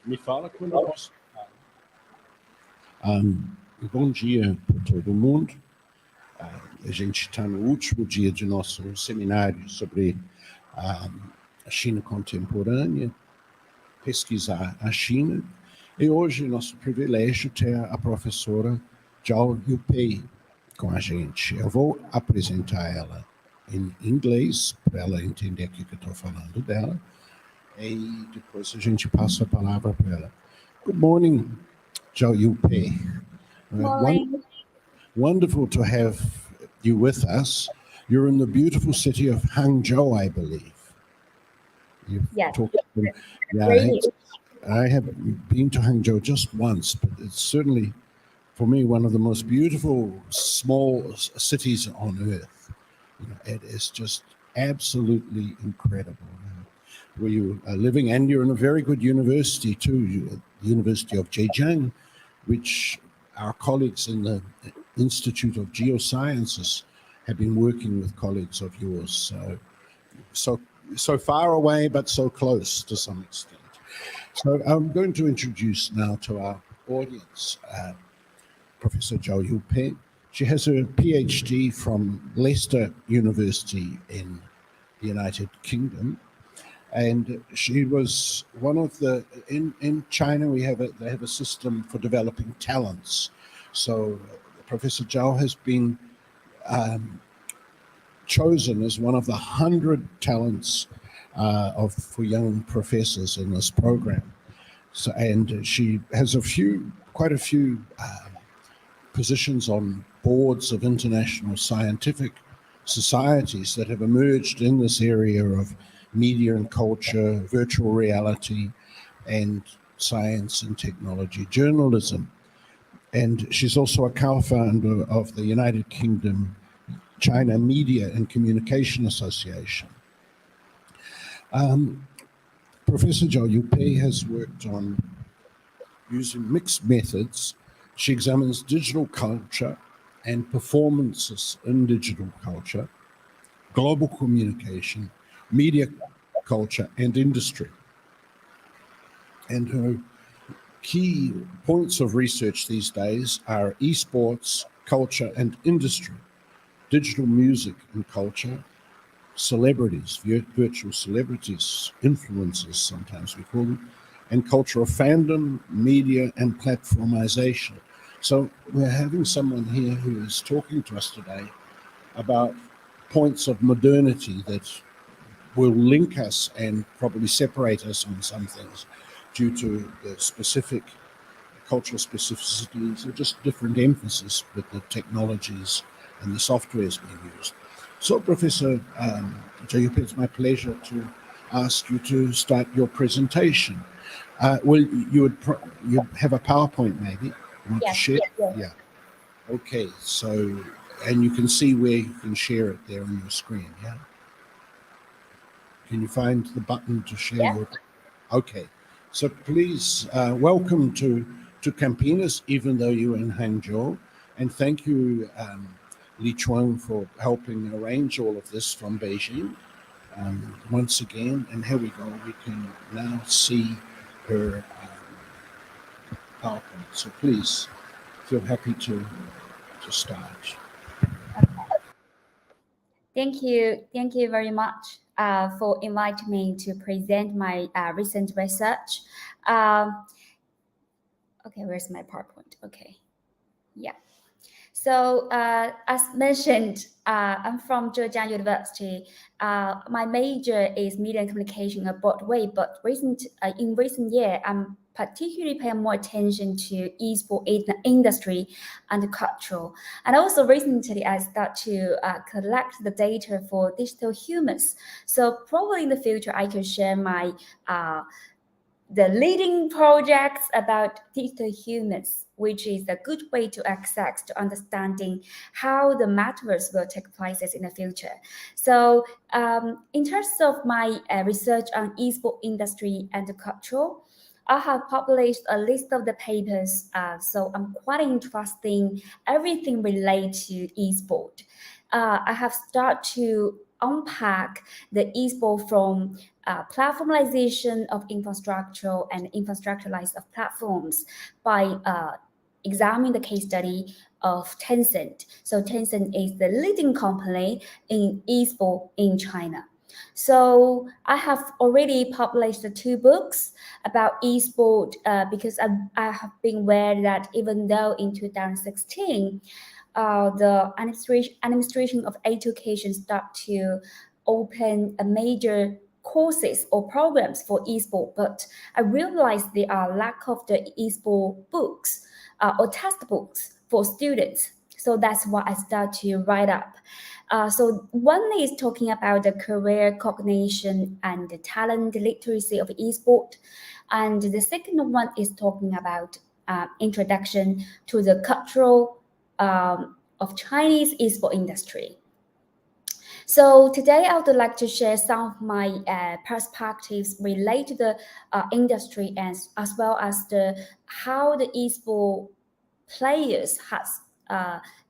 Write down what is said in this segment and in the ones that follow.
Me fala quando eu posso. Bom dia para todo mundo. A gente está no último dia de nosso seminário sobre a China Contemporânea, pesquisar a China. E hoje nosso privilégio ter a professora Zhao Yupei com a gente. Eu vou apresentar ela em inglês, para ela entender o que eu estou falando dela. E depois a gente passa a palavra para ela. Good morning, Zhao Yupei. Wonderful to have you with us. You're in the beautiful city of Hangzhou, I believe. Yes. I have been to Hangzhou just once, but it's certainly, for me, one of the most beautiful small cities on earth. It is just absolutely incredible. Where you are living, and you're in a very good university too, the University of Zhejiang, which our colleagues in the Institute of Geosciences have been working with colleagues of yours. So far away, but so close to some extent. So I'm going to introduce now to our audience Professor Zhao Yupei. She has a PhD from Leicester University in the United Kingdom. And she was one of the, in China, they have a system for developing talents. So Professor Zhao has been chosen as one of the 100 talents for young professors in this program. So, and she has quite a few positions on boards of international scientific societies that have emerged in this area of media and culture, virtual reality, and science and technology journalism. And she's also a co-founder of the United Kingdom China Media and Communication Association. Professor Zhao Yupei has worked on using mixed methods. She examines digital culture and performances in digital culture, global communication, media culture, and industry. And her key points of research these days are esports, culture, and industry, digital music and culture, celebrities, virtual celebrities, influencers, sometimes we call them, and cultural fandom, media, and platformization. So we're having someone here who is talking to us today about points of modernity that will link us and probably separate us on some things due to the specific cultural specificities or just different emphasis with the technologies and the softwares being used. So, Professor Zhao Yupei, it's my pleasure to ask you to start your presentation. You have a PowerPoint maybe? You want to share? Yes. Yeah. Okay, so, and you can see where you can share it there on your screen, yeah? Can you find the button to share your... Okay, so please, welcome to Campinas, even though you're in Hangzhou, and thank you, Li Chuang, for helping arrange all of this from Beijing. Once again, and here we go, we can now see her PowerPoint. So please, feel happy to start. Thank you very much for inviting me to present my recent research. Okay, where's my PowerPoint? Okay, yeah. So as mentioned, I'm from Zhejiang University. My major is media and communication in a broad way, but in recent year, I'm particularly paying more attention to e-sport industry and cultural. And also recently, I start to collect the data for digital humans. So probably in the future, I can share my the leading projects about digital humans, which is a good way to access to understanding how the metaverse will take places in the future. So in terms of my research on esports industry and the cultural, I have published a list of the papers, so I'm quite interested in everything related to esports. I have started to unpack the esports from platformization of infrastructure and infrastructuralized of platforms by examining the case study of Tencent. So Tencent is the leading company in esports in China. So I have already published the 2 books about esport because I have been aware that even though in 2016, the administration of education start to open a major courses or programs for esport, but I realized there are lack of the esport books or textbooks for students. So that's why I start to write up. So one is talking about the career cognition and the talent literacy of esport. And the second one is talking about introduction to the cultural of Chinese esport industry. So today I would like to share some of my perspectives related to the industry as well as how the esport players has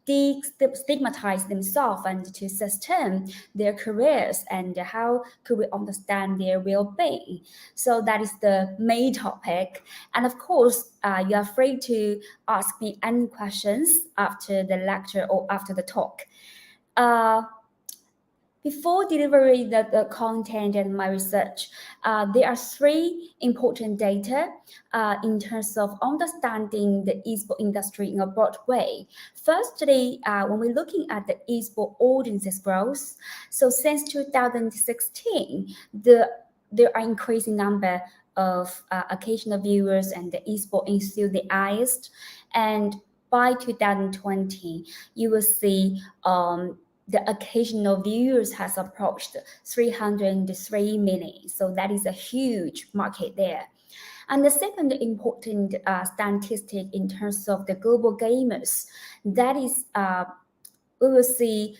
destigmatized themselves and to sustain their careers, and how could we understand their well-being. So that is the main topic. And of course, you are free to ask me any questions after the lecture or after the talk. Before delivering the content and my research, there are 3 important data in terms of understanding the esport industry in a broad way. Firstly, when we're looking at the esport audiences growth, so since 2016, there are increasing number of occasional viewers and the esport enthusiasts, and by 2020, you will see the occasional viewers has approached 303 million. So that is a huge market there. And the second important statistic in terms of the global gamers, that is, we will see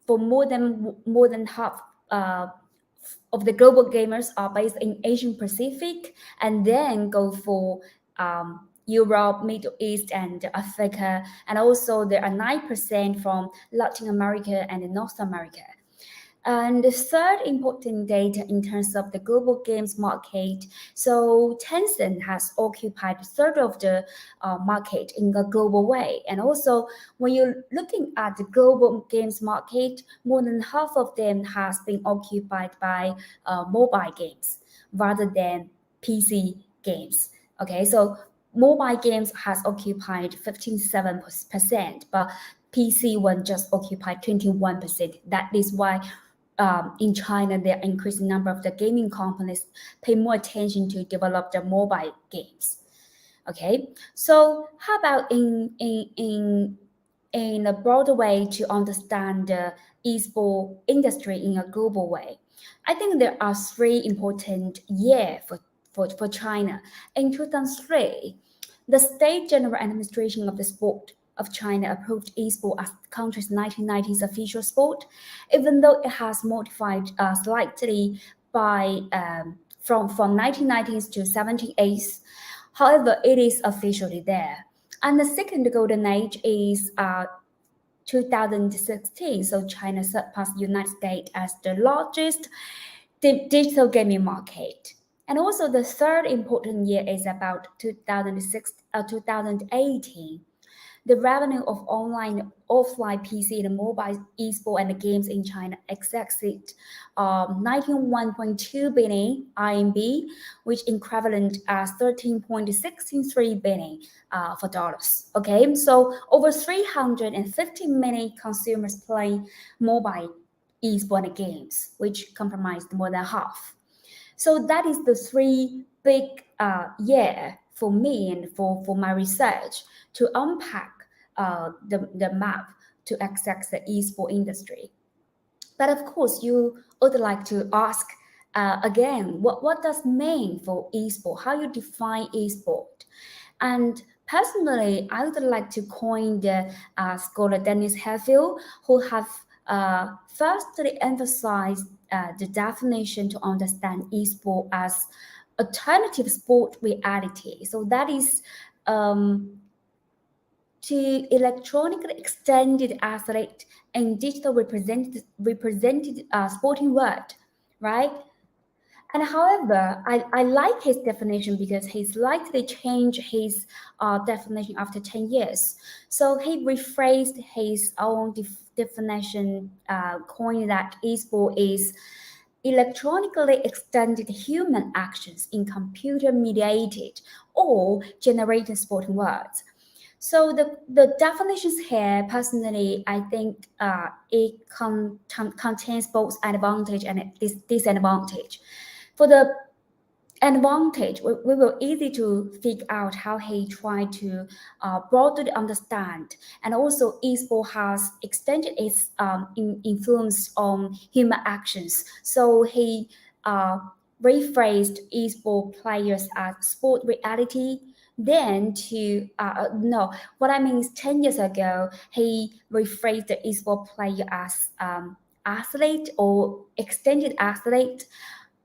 for more than half of the global gamers are based in Asian Pacific, and then go for Europe, Middle East, and Africa, and also there are 9% from Latin America and North America. And the third important data in terms of the global games market, so Tencent has occupied a third of the market in a global way. And also, when you're looking at the global games market, more than half of them has been occupied by mobile games rather than PC games. Okay, so mobile games has occupied 57%, but PC one just occupied 21%. That is why in China, there are increasing number of the gaming companies pay more attention to develop the mobile games. Okay, so how about in a broader way to understand the esport industry in a global way? I think there are 3 important years for China. In 2003, the State General Administration of the Sport of China approved esport as the country's 1990s official sport, even though it has modified slightly by from 1990s to 78s. However, it is officially there. And the second golden age is 2016. So China surpassed the United States as the largest digital gaming market. And also the third important year is about 2018. The revenue of online, offline PC and mobile esport and games in China exceeded 91.2 billion RMB, which equivalent as 13.63 billion for dollars. Okay, so over 350 million consumers playing mobile esport games, which comprised more than half. So that is the 3 big year for me and for my research to unpack the map to access the esport industry. But of course, you would like to ask again, what does mean for esport? How you define esport? And personally, I would like to coin the scholar Dennis Heffield, who have firstly emphasized the definition to understand esport as alternative sport reality. So that is to electronically extended athlete and digital represented sporting world, right? And however, I like his definition because he's likely change his definition after 10 years. So he rephrased his own definition, coining that esport is electronically extended human actions in computer-mediated or generated sporting words. So the definitions here, personally, I think it contains both advantage and disadvantage. For the advantage, we will easy to figure out how he tried to broadly understand, and also esport has extended its influence on human actions. So he rephrased esport players as sport reality. Then what I mean is 10 years ago, he rephrased the esport player as athlete or extended athlete.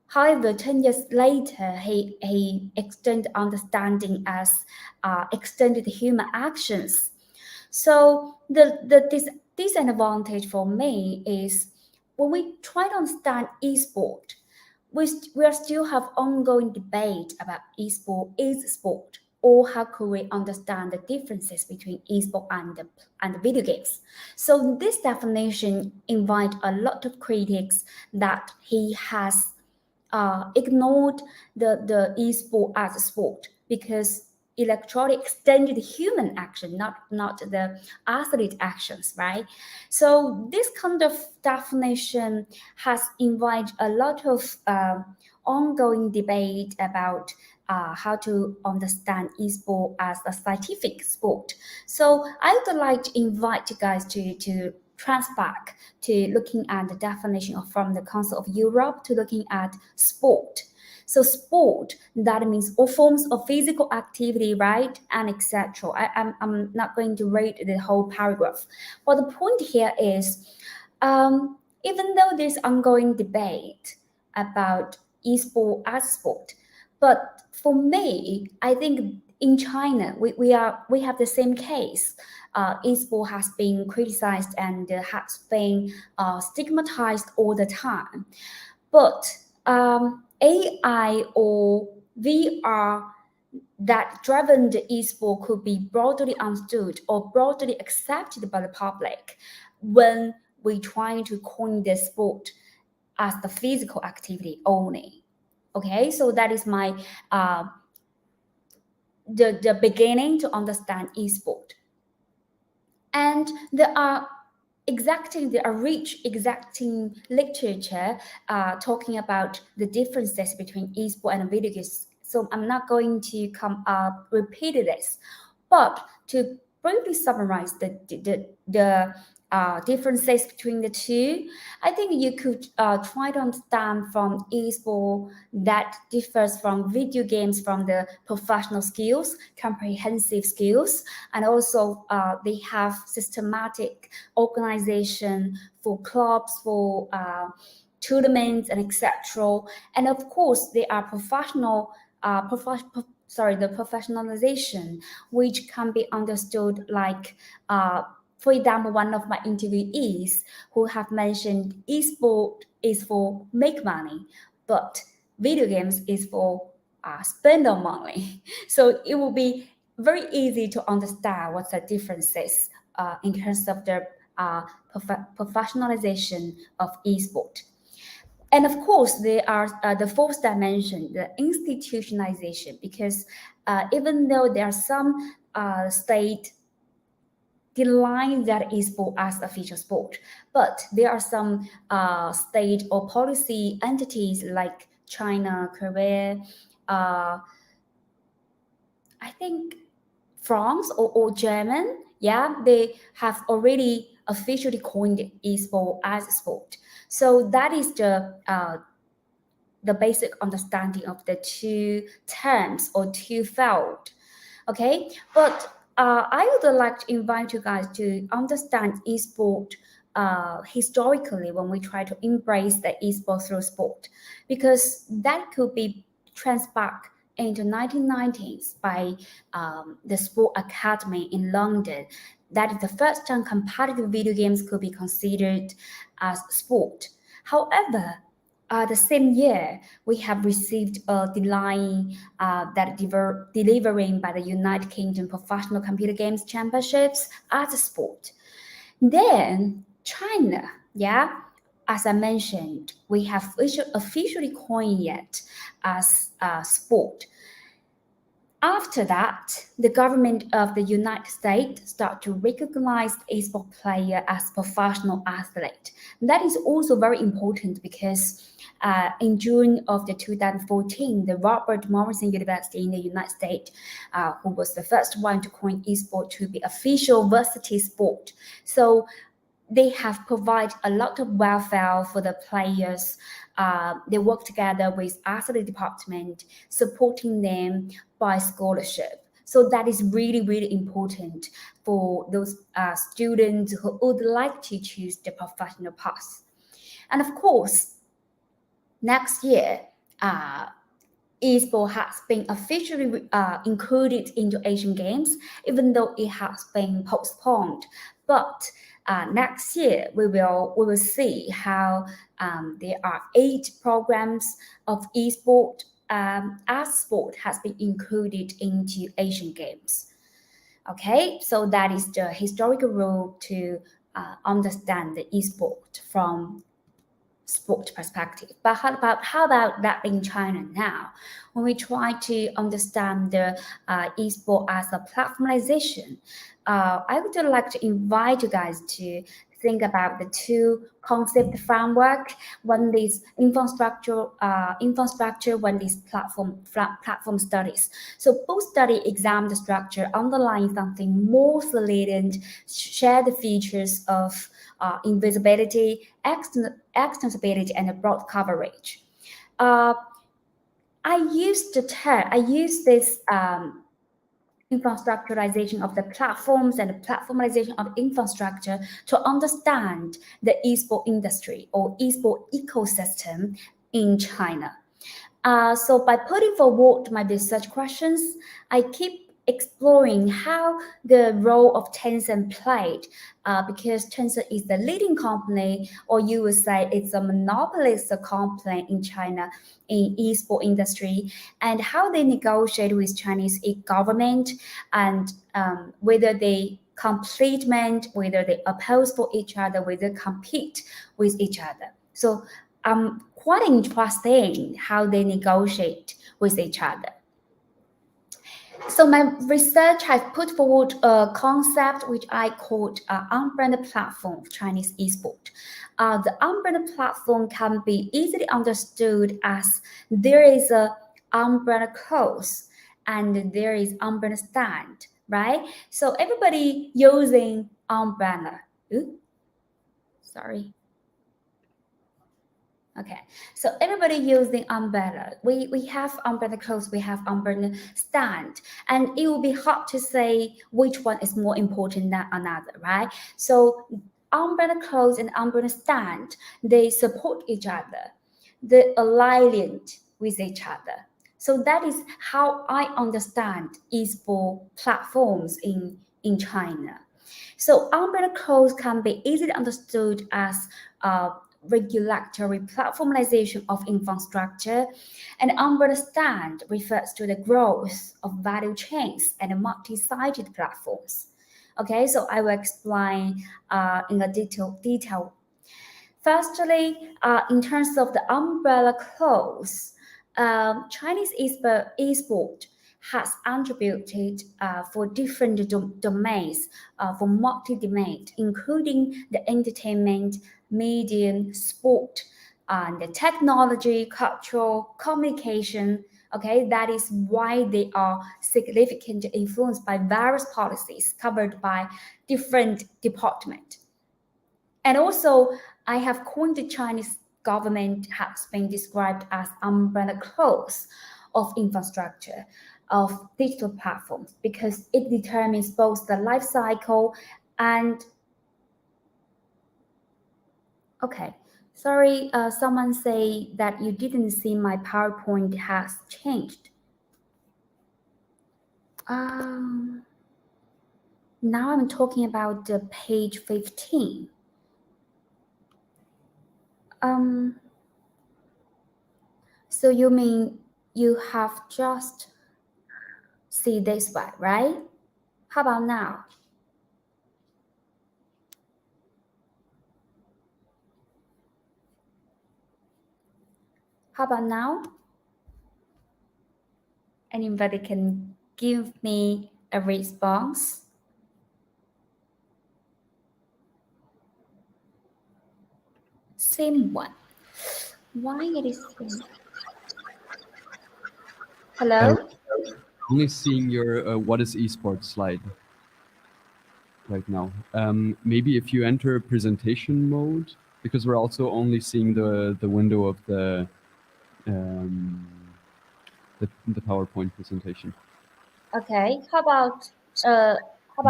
However, 10 years later, he extended understanding as extended human actions. So the disadvantage for me is when we try to understand esport, we still have ongoing debate about esport is sport, or how could we understand the differences between esport and the video games. So this definition invites a lot of critics that he has ignored the esport as a sport, because electronic extended human action, not the athlete actions, right? So this kind of definition has invited a lot of ongoing debate about how to understand esport as a scientific sport. So I would like to invite you guys to transfer back to looking at the definition from the Council of Europe to looking at sport. So sport, that means all forms of physical activity, right? And etc. I'm not going to read the whole paragraph. But the point here is, even though there's ongoing debate about esport as sport, but for me, I think in China, we have the same case. Esport has been criticized and has been stigmatized all the time. But AI or VR that driven the esport could be broadly understood or broadly accepted by the public when we try to coin the sport as the physical activity only. Okay, so that is my the beginning to understand esport. And there are rich exacting literature talking about the differences between esport and video games. So I'm not going to repeat this, but to briefly summarize the differences between the two, I think you could try to understand from esport that differs from video games from the professional skills, comprehensive skills, and also they have systematic organization for clubs, for tournaments, and etc. And of course, they are the professionalization, which can be understood like for example, one of my interviewees who have mentioned esport is for make money, but video games is for spend on money. So it will be very easy to understand what the difference is in terms of the professionalization of esport. And of course, there are the fourth dimension, the institutionalization, because even though there are some state decline that esport as official sport, but there are some state or policy entities like China, Korea, I think France or German, they have already officially coined esport as a sport. So that is the basic understanding of the two terms or two fields. Okay, but I would like to invite you guys to understand esport historically when we try to embrace the esport through sport, because that could be traced back into 1990s by the Sport Academy in London. That is the first time competitive video games could be considered as sport. However, the same year, we have received a deadline that delivering by the United Kingdom Professional Computer Games Championships as a sport. Then China, as I mentioned, we have officially coined it as a sport. After that, the government of the United States start to recognize esports player as professional athlete. That is also very important because in June of the 2014, the Robert Morrison University in the United States, who was the first one to coin esports to be official varsity sport. So they have provided a lot of welfare for the players. They work together with athlete department, supporting them by scholarship. So that is really, really important for those students who would like to choose the professional path. And of course, next year, esports has been officially included into Asian Games, even though it has been postponed. But next year, we will see how there are 8 programs of esports as sport has been included into Asian Games. Okay, so that is the historical rule to understand the esport from sport perspective. But how about that in China now? When we try to understand the esport as a platformization, I would like to invite you guys to think about the 2 concept framework. One is infrastructure, one is platform studies. So both study examine the structure underlying something more salient, share the features of invisibility, extensibility, and broad coverage. I use this infrastructurization of the platforms and the platformization of infrastructure to understand the esport industry or esport ecosystem in China. So by putting forward my research questions, I keep exploring how the role of Tencent played, because Tencent is the leading company, or you would say it's a monopolist company in China in esport industry, and how they negotiate with Chinese government, and whether they complement, whether they oppose for each other, whether they compete with each other. So quite interesting how they negotiate with each other. So my research has put forward a concept which I called umbrella platform of Chinese esport. The umbrella platform can be easily understood as there is a umbrella course and there is umbrella stand, right? So everybody using umbrella. Sorry. Okay, so everybody using umbrella. We have umbrella clothes, we have umbrella stand, and it will be hard to say which one is more important than another, right? So umbrella clothes and umbrella stand, they support each other, they aligned with each other. So that is how I understand esport platforms in China. So umbrella clothes can be easily understood as regulatory platformization of infrastructure, and umbrella stand refers to the growth of value chains and multi-sided platforms. Okay, so I will explain in a detail. Firstly, in terms of the umbrella clause, Chinese esport has attributed for different domains, for multi-domain, including the entertainment, media, sport, the technology, cultural, communication. Okay, that is why they are significantly influenced by various policies covered by different departments. And also, I have coined the Chinese government has been described as umbrella clause of infrastructure of digital platforms because it determines both the life cycle and okay. Sorry, someone say that you didn't see my PowerPoint has changed. Now I'm talking about the page 15. So you mean you have just see this one, right? How about now? How about now? Anybody can give me a response? Same one. Why it is same? Hello? Only seeing your what is esports slide right now. Maybe if you enter presentation mode, because we're also only seeing the window of the PowerPoint presentation. Okay. How about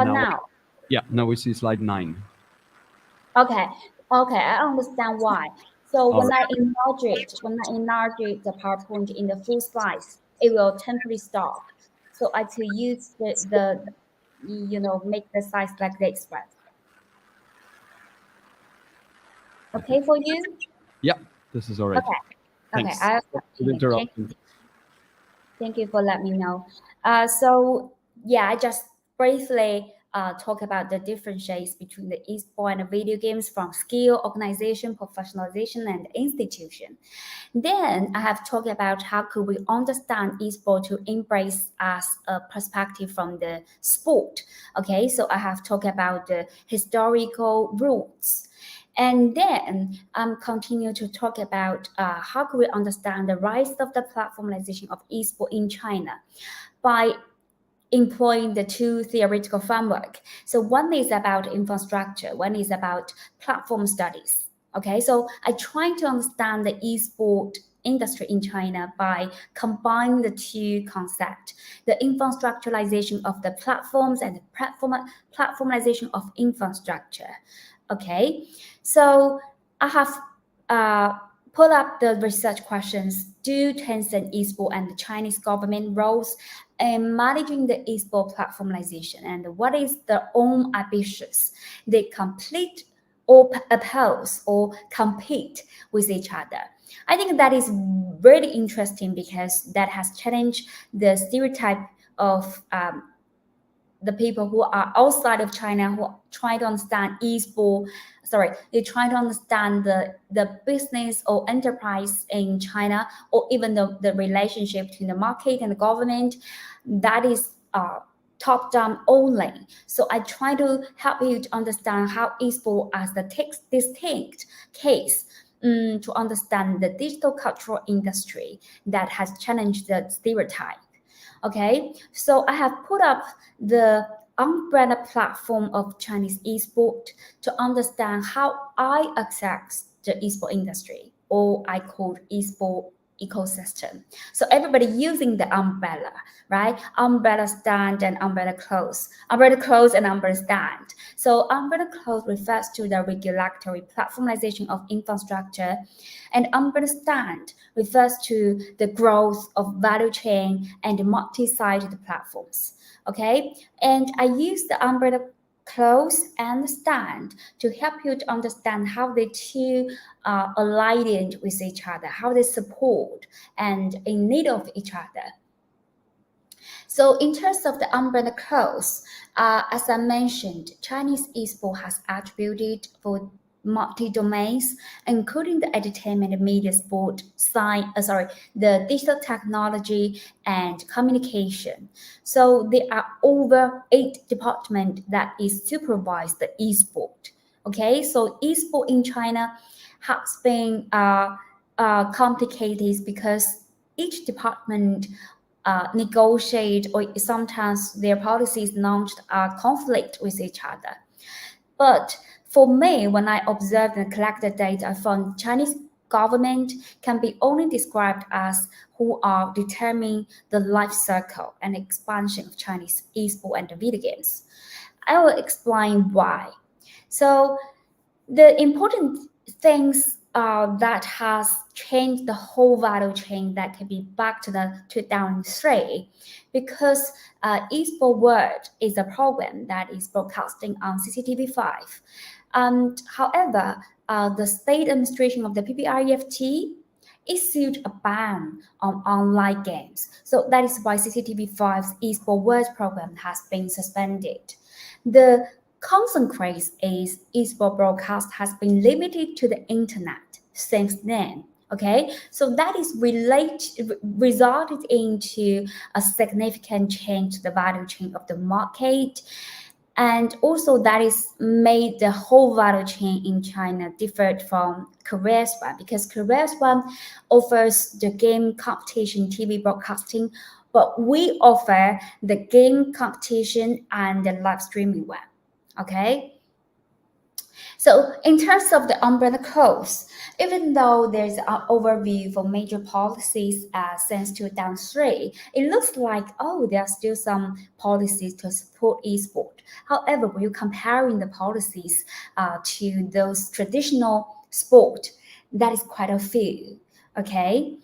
now? Yeah, now we see slide 9. Okay, I understand why. So when I enlarge the PowerPoint in the full size, it will temporarily stop. So I to use the make the size like this one. Okay for you? Yeah, this is all right. Okay. Thanks. Okay. Thank you for letting me know. So yeah, I just briefly talk about the differences between the esports and video games from skill, organization, professionalization, and institution. Then I have talked about how could we understand esports to embrace as a perspective from the sport. Okay, so I have talked about the historical roots. And then continue to talk about how can we understand the rise of the platformization of esports in China by employing the two theoretical framework. So one is about infrastructure, one is about platform studies. Okay, so I try to understand the esport industry in China by combining the two concepts, the infrastructuralization of the platforms and the platformization of infrastructure. Okay, so I have pulled up the research questions. Do Tencent esports and the Chinese government roles in managing the esports platformization, and what is their own ambitions? They complete or oppose or compete with each other. I think that is really interesting because that has challenged the stereotype of the people who are outside of China who try to understand they try to understand the business or enterprise in China, or even the relationship between the market and the government. That is top-down only. So I try to help you to understand how esports as the distinct case to understand the digital cultural industry that has challenged the stereotype. Okay, so I have put up the umbrella platform of Chinese esport to understand how I access the esport industry, or I call esport ecosystem. So everybody using the umbrella, right? Umbrella stand and umbrella close and umbrella stand. So umbrella close refers to the regulatory platformization of infrastructure, and umbrella stand refers to the growth of value chain and multi-sided platforms. Okay, and I use the umbrella close and stand to help you to understand how the two are aligned with each other, how they support and in need of each other. So in terms of the umbrella close, as I mentioned, Chinese esport has attributed for multi-domains, including the entertainment, media, sport, the digital technology and communication. So there are over 8 departments that is supervise the esport. Okay, so esport in China has been complicated because each department negotiate, or sometimes their policies launched conflict with each other. But for me, when I observed and collected data from Chinese government, can be only described as who are determining the life cycle and expansion of Chinese esport and video games. I will explain why. So the important things that has changed the whole value chain that can be back to the 2003, because eSport World is a program that is broadcasting on CCTV5. However, the state administration of the PPREFT issued a ban on online games. So that is why CCTV5's eSport World program has been suspended. The concentrate is eSport broadcast has been limited to the internet since then. Okay, so that is resulted into a significant change to the value chain of the market. And also that is made the whole value chain in China different from Korea's one, because Korea's one offers the game competition TV broadcasting, but we offer the game competition and the live streaming one. Okay. So in terms of the umbrella clause, even though there's an overview for major policies since 2003, it looks like, there are still some policies to support esport. However, when you're comparing the policies to those traditional sport, that is quite a few, okay?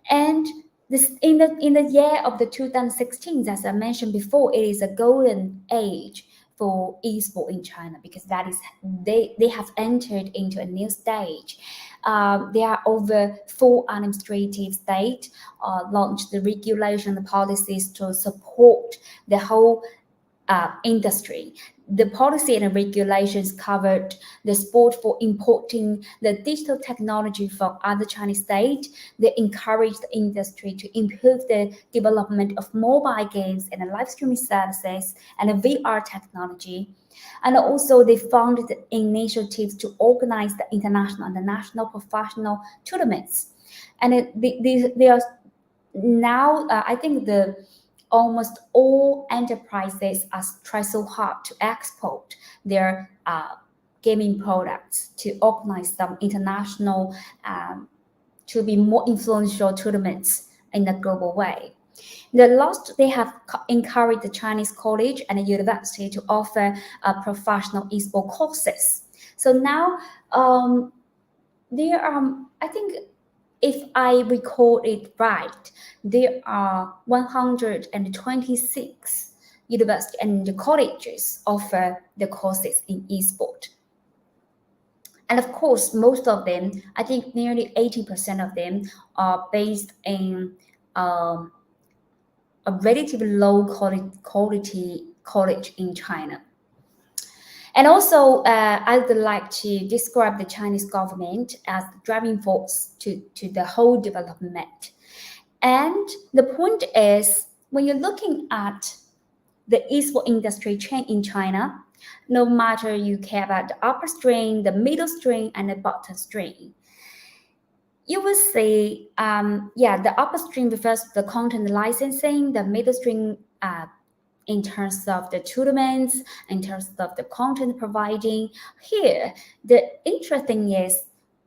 And this in the year of the 2016, as I mentioned before, it is a golden age for esport in China, because that is they have entered into a new stage. There are over 4 administrative states launched the regulation and policies to support the whole industry. The policy and regulations covered the support for importing the digital technology from other Chinese states. They encouraged the industry to improve the development of mobile games and live streaming services and VR technology. And also they founded initiatives to organize the international and the national professional tournaments. And they are now, I think almost all enterprises are try so hard to export their gaming products to organize some international, to be more influential tournaments in a global way. They have encouraged the Chinese college and the university to offer professional esport courses. So now there are, I think, if I recall it right, there are 126 universities and colleges offer the courses in esport. And of course, most of them, I think nearly 80% of them are based in a relatively low quality college in China. And also, I would like to describe the Chinese government as the driving force to the whole development. And the point is, when you're looking at the esport industry chain in China, no matter you care about the upper string, the middle string, and the bottom string, you will see, the upper string refers to the content licensing, the middle string in terms of the tournaments, in terms of the content providing. Here, the interesting is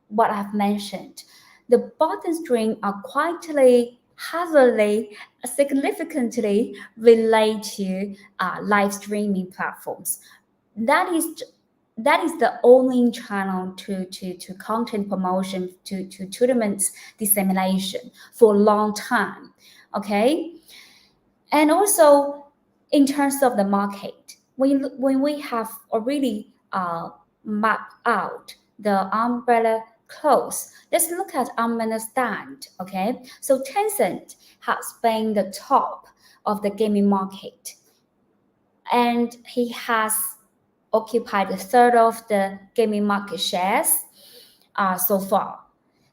what I've mentioned. The bottom string are quietly, heavily, significantly related to live streaming platforms. That is the only channel to content promotion, to tournaments dissemination for a long time, okay? And also, in terms of the market, when we have already mapped out the umbrella clause, let's look at understand, okay? So Tencent has been the top of the gaming market, and he has occupied a third of the gaming market shares so far.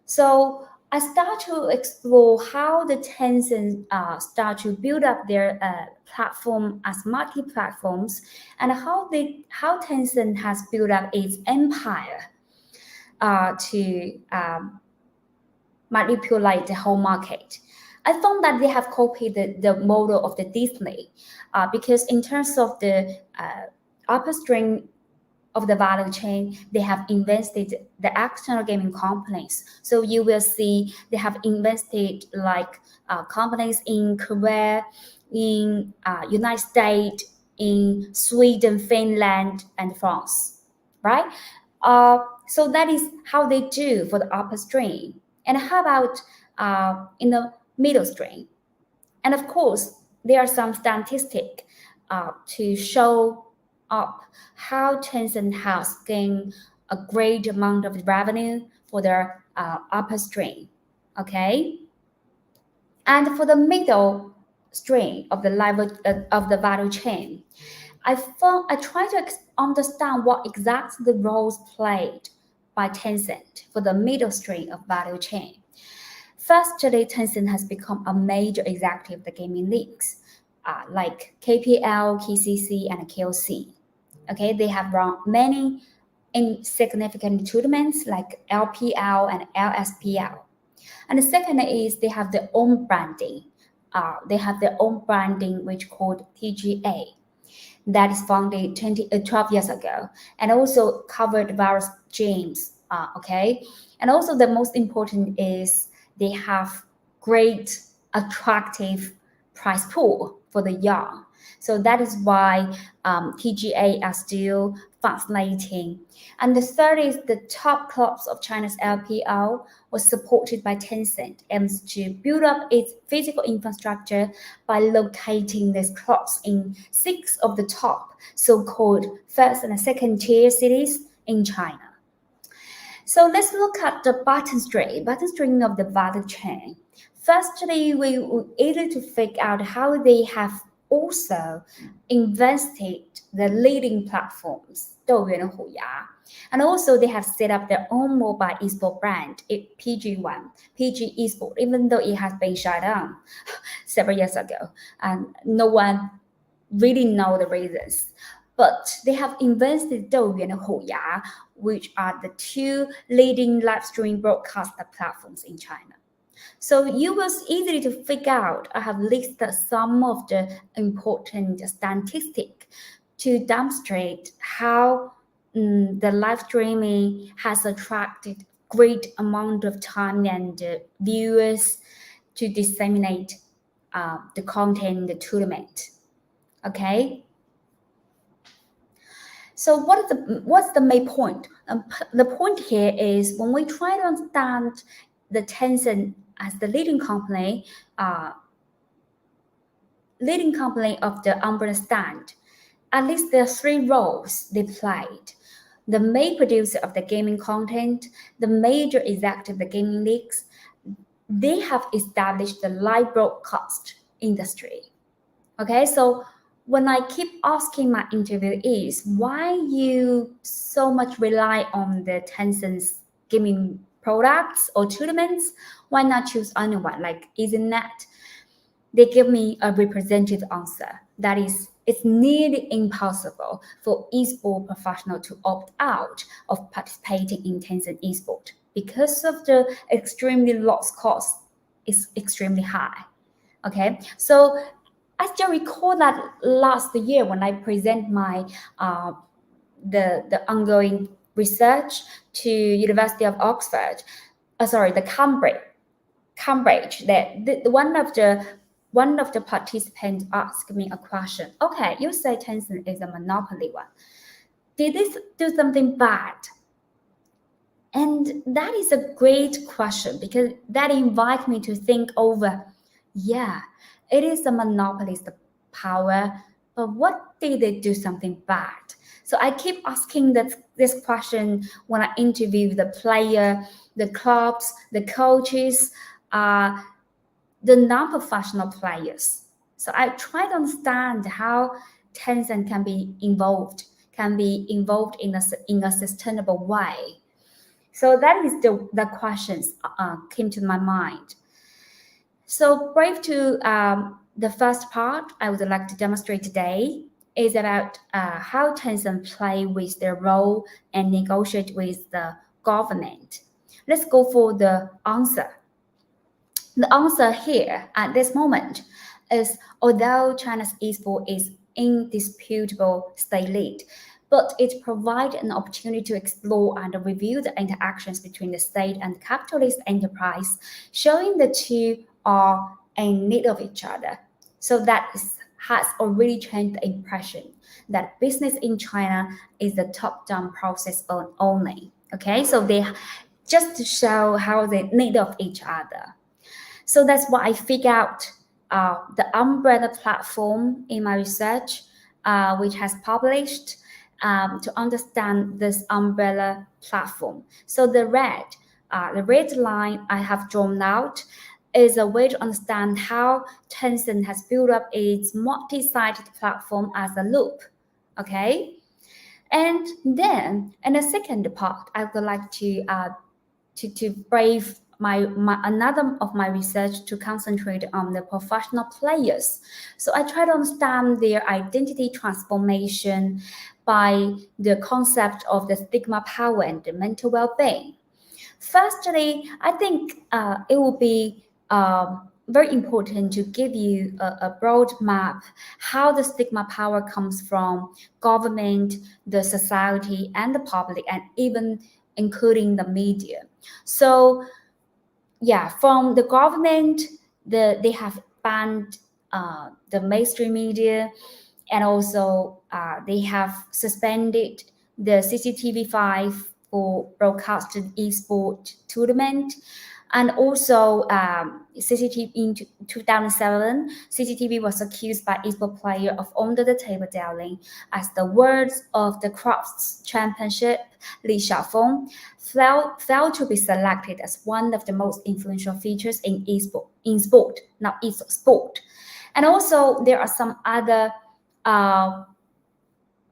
So I start to explore how the Tencent start to build up their platform as multi-platforms, and how Tencent has built up its empire to manipulate the whole market. I found that they have copied the model of the Disney, because in terms of the upper string of the value chain, they have invested the external gaming companies. So you will see they have invested like companies in Korea, in United States, in Sweden, Finland, and France, right? So that is how they do for the upper string. And how about in the middle string? And of course, there are some statistics to show up how Tencent has gained a great amount of revenue for their upper string. okay? And for the middle string of the value chain, I try to understand what exactly the roles played by Tencent for the middle string of value chain. Firstly, Tencent has become a major executive of the gaming leagues, like KPL, KCC, and KOC. Okay, they have run many insignificant tournaments like LPL and LSPL. And the second is they have their own branding. They have their own branding, which called TGA, that is founded 12 years ago, and also covered various games. Okay, and also the most important is they have great, attractive prize pool for the young. So that is why TGA are still fascinating. And the third is the top clubs of China's LPL was supported by Tencent, aims to build up its physical infrastructure by locating these clubs in 6 of the top so-called first and second tier cities in China. So let's look at the bottom string of the value chain. Firstly, we were able to figure out how they have also invested the leading platforms, Douyuan and Huya. And also they have set up their own mobile esport brand, PG1, PG Esport, even though it has been shut down several years ago. And no one really know the reasons. But they have invested Douyuan and Huya, which are the 2 leading live stream broadcaster platforms in China. So you will easily to figure out, I have listed some of the important statistics to demonstrate how the live streaming has attracted great amount of time and viewers to disseminate the content in the tournament. Okay. So what's the main point? The point here is when we try to understand the Tencent as the leading company of the umbrella stand, at least there are 3 roles they played. The main producer of the gaming content, the major executive of the gaming leagues, they have established the live broadcast industry. Okay, so when I keep asking my interviewees why you so much rely on the Tencent's gaming products or tournaments, why not choose anyone like EasyNet? They give me a representative answer. That is, it's nearly impossible for esport professional to opt out of participating in Tencent esport because of the extremely low cost is extremely high. Okay, so I still recall that last year when I present my the ongoing research to University of Oxford, the Cambridge. That one of the participants asked me a question. Okay, you say Tencent is a monopoly one. Did this do something bad? And that is a great question because that invites me to think over. Yeah, it is a monopolist power, but what did they do something bad? So I keep asking this question when I interview the player, the clubs, the coaches, the non-professional players. So I try to understand how Tencent can be involved in a sustainable way. So that is the questions came to my mind. So brief to the first part I would like to demonstrate today is about how Tencent play with their role and negotiate with the government. Let's go for the answer. The answer here at this moment is although China's esport is indisputable state lead, but it provides an opportunity to explore and review the interactions between the state and capitalist enterprise, showing the two are in need of each other. So that has already changed the impression that business in China is the top-down process only. Okay, so they just to show how they need of each other. So that's why I figured out the umbrella platform in my research, which has published to understand this umbrella platform. So the red the red line I have drawn out is a way to understand how Tencent has built up its multi-sided platform as a loop, okay? And then, in the second part, I would like to brave another of my research to concentrate on the professional players. So I try to understand their identity transformation by the concept of the stigma power and the mental well-being. Firstly, I think it will be very important to give you a broad map how the stigma power comes from government, the society, and the public, and even including the media. So yeah, from the government, they have banned the mainstream media, and also they have suspended the CCTV5 for broadcasted esport tournament. And also, CCTV in 2007, CCTV was accused by esport player of under-the-table dealing, as the words of the Crafts Championship, Li Xiaofeng, failed to be selected as one of the most influential features in sport. And also, there are some other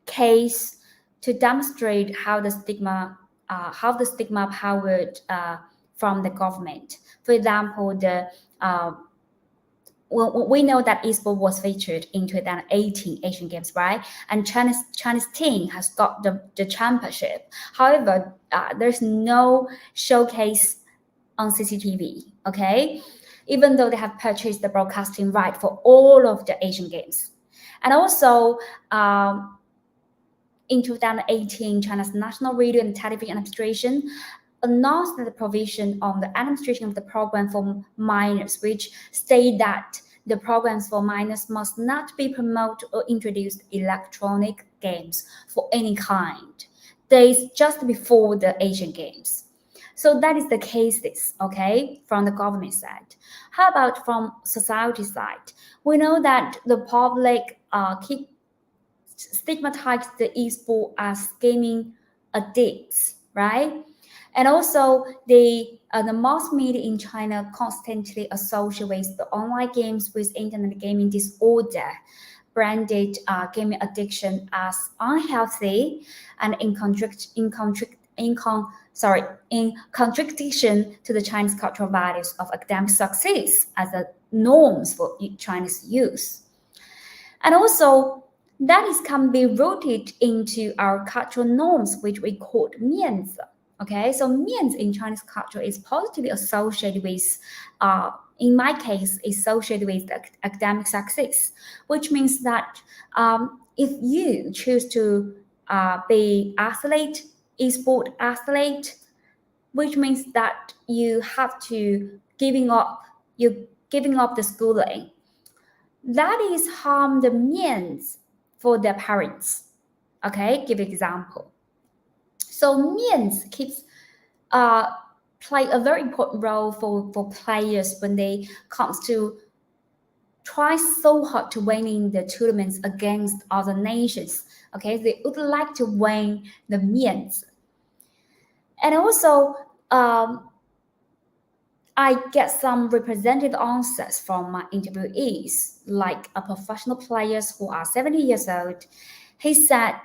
case to demonstrate how the stigma powered from the government. For example, we know that esport was featured in 2018 Asian Games, right? And Chinese team has got the championship. However, there's no showcase on CCTV, okay? Even though they have purchased the broadcasting right for all of the Asian Games. And also, in 2018, China's National Radio and Television Administration announced the provision on the administration of the program for minors, which state that the programs for minors must not be promoted or introduce electronic games for any kind, days just before the Asian Games. So that is the cases, okay, from the government side. How about from society side? We know that the public keep stigmatized the esport as gaming addicts, right? And also, the mass media in China constantly associates the online games with internet gaming disorder, branded gaming addiction as unhealthy and in contradiction to the Chinese cultural values of academic success as the norms for Chinese youth. And also, that can be rooted into our cultural norms, which we call mianzi. Okay, so mianzi in Chinese culture is positively associated with, in my case, associated with academic success, which means that if you choose to be athlete, esport athlete, which means that you have to giving up the schooling. That is harm the mianzi for their parents. Okay, give an example. So mianzi keeps play a very important role for players when they comes to try so hard to winning the tournaments against other nations. Okay, they would like to win the mianzi. And also, I get some representative answers from my interviewees, like a professional players who are 70 years old. He said,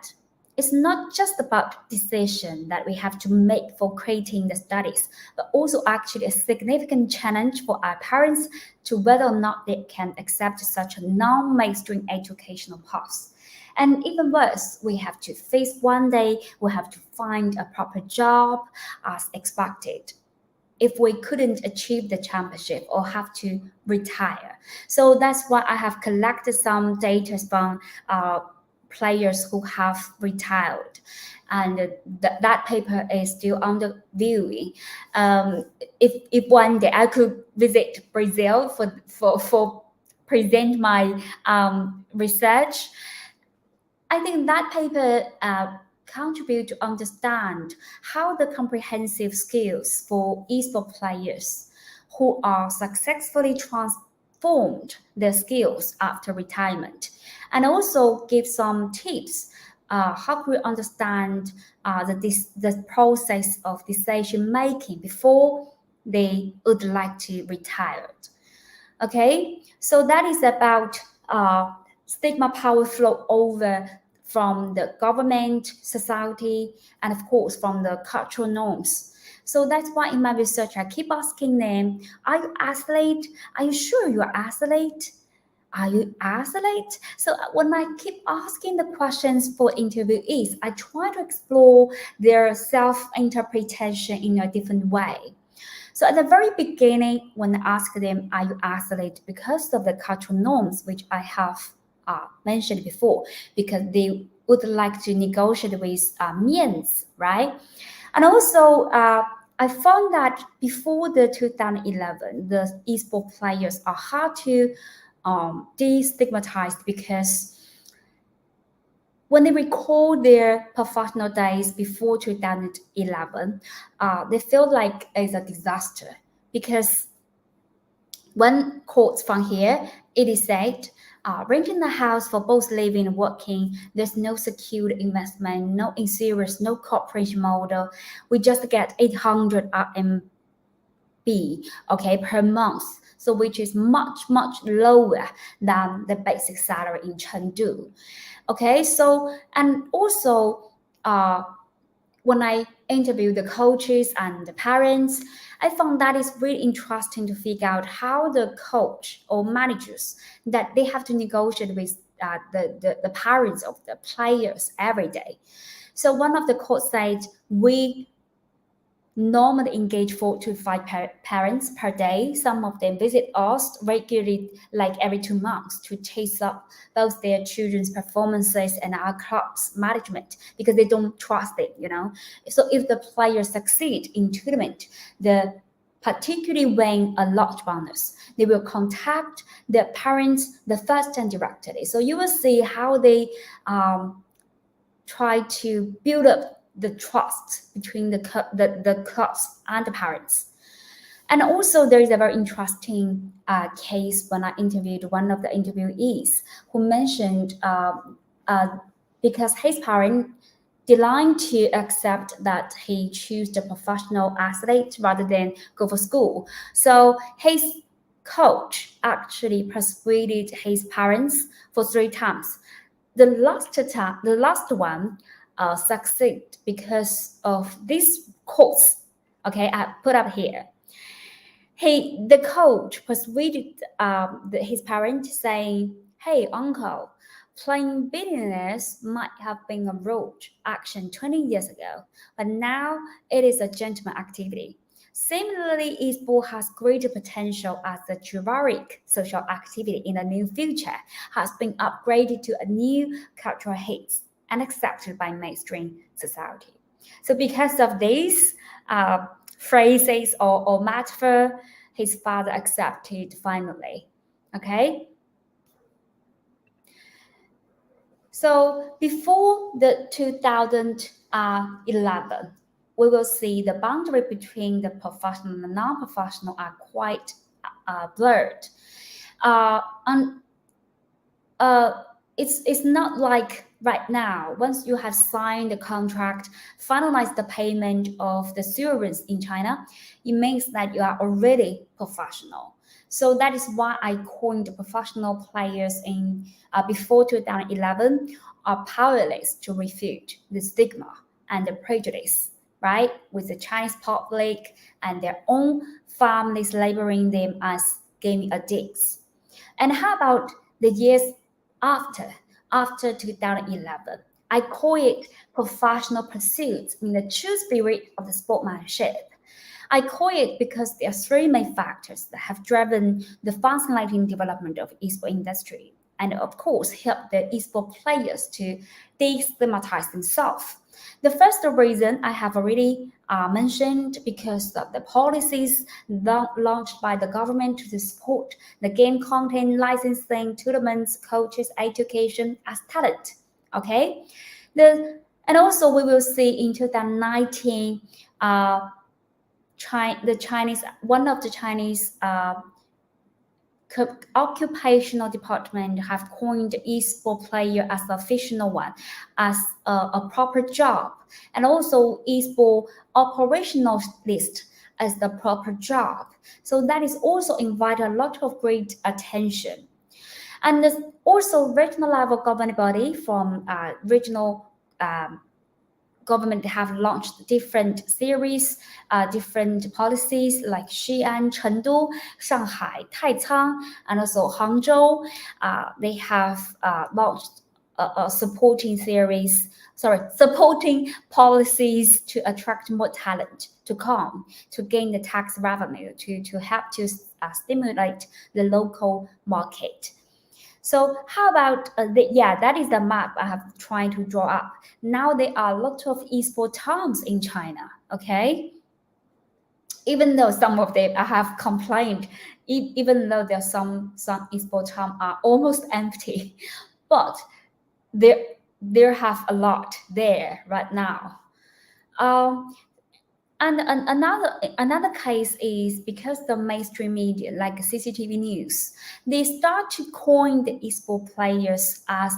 it's not just about decision that we have to make for creating the studies, but also actually a significant challenge for our parents to whether or not they can accept such a non-mainstream educational path. And even worse, we have to face one day, we have to find a proper job as expected if we couldn't achieve the championship or have to retire. So that's why I have collected some data from players who have retired, and that paper is still under viewing. If one day I could visit Brazil for present my research, I think that paper contribute to understand how the comprehensive skills for esport players who are successfully transformed their skills after retirement, and also give some tips how can we understand the process of decision making before they would like to retire? Okay, so that is about stigma power flow over from the government, society, and of course from the cultural norms. So that's why in my research I keep asking them, are you athlete? Are you sure you're athlete? Are you athlete? So when I keep asking the questions for interviewees, I try to explore their self-interpretation in a different way. So at the very beginning, when I ask them, are you athlete? Because of the cultural norms, which I have mentioned before, because they would like to negotiate with means, right? And also, I found that before the 2011, the esports players are hard to destigmatized, because when they recall their professional days before 2011, they feel like it's a disaster, because one quote from here, it is said, renting a house for both living and working, there's no secured investment, no insurance, no corporation model. We just get 800 RMB, okay, per month. So which is much lower than the basic salary in Chengdu. Okay, so, and also when I interview the coaches and the parents, I found that it's really interesting to figure out how the coach or managers that they have to negotiate with the parents of the players every day. So one of the quotes said, we normally engage 4 to 5 parents per day. Some of them visit us regularly, like every 2 months, to chase up both their children's performances and our club's management, because they don't trust it, you know. So if the players succeed in tournament, particularly win a large bonus, they will contact the parents the first time directly. So you will see how they try to build up the trust between the clubs and the parents. And also there is a very interesting case when I interviewed one of the interviewees who mentioned because his parent declined to accept that he chose the professional athlete rather than go for school. So his coach actually persuaded his parents for 3 times. The last one succeed because of this quotes. Okay, I put up here. The coach persuaded his parents, saying, "Hey, uncle, playing billionaires might have been a road action 20 years ago, but now it is a gentleman activity. Similarly, esports has greater potential as a chivalric social activity in the near future, has been upgraded to a new cultural hit and accepted by mainstream society." So because of these phrases or metaphor, his father accepted finally. Okay. So before the 2011, we will see the boundary between the professional and the non-professional are quite blurred. It's not like right now. Once you have signed the contract, finalized the payment of the insurance in China, it means that you are already professional. So that is why I coined professional players in before 2011 are powerless to refute the stigma and the prejudice, right, with the Chinese public and their own families labeling them as gaming addicts. And how about the years after 2011? I call it professional pursuits in the true spirit of the sportsmanship. I call it because there are 3 main factors that have driven the fascinating development of esports industry, and of course help the esports players to destigmatize themselves. The first reason I have already mentioned, because of the policies launched by the government to support the game content, licensing, tournaments, coaches, education as talent. Okay, and also we will see in 2019. One of the Chinese occupational department have coined esports player as the official one, as a proper job, and also esports operational list as the proper job. So that is also invite a lot of great attention. And there's also regional level governing body from regional government have launched different series, different policies like Xi'an, Chengdu, Shanghai, Taicang, and also Hangzhou. They have launched supporting policies to attract more talent to come, to gain the tax revenue, to help to stimulate the local market. So how about, that is the map I have tried to draw up. Now there are a lot of esports towns in China, okay? Even though some of them I have complained, even though there are some esports towns are almost empty, but there have a lot there right now. And another case is because the mainstream media, like CCTV News, they start to coin the esports players as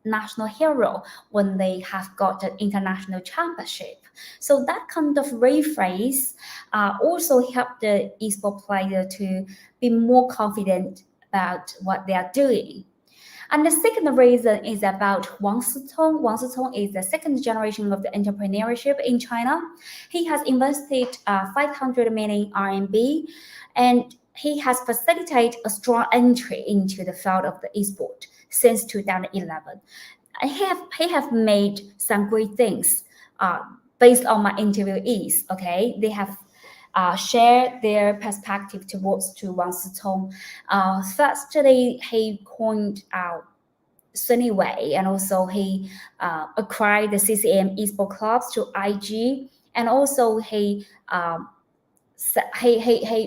national hero when they have got an international championship. So that kind of rephrase also help the esports player to be more confident about what they are doing. And the second reason is about Wang Sitong. Wang Sitong is the second generation of the entrepreneurship in China. He has invested 500 million RMB, and he has facilitated a strong entry into the field of the esport since 2011. He have made some great things based on my interviewees. Okay, they have share their perspective towards to Wang Sitong. Firstly, he coined Sunny Wei, and also he acquired the CCM esports clubs to IG, and also he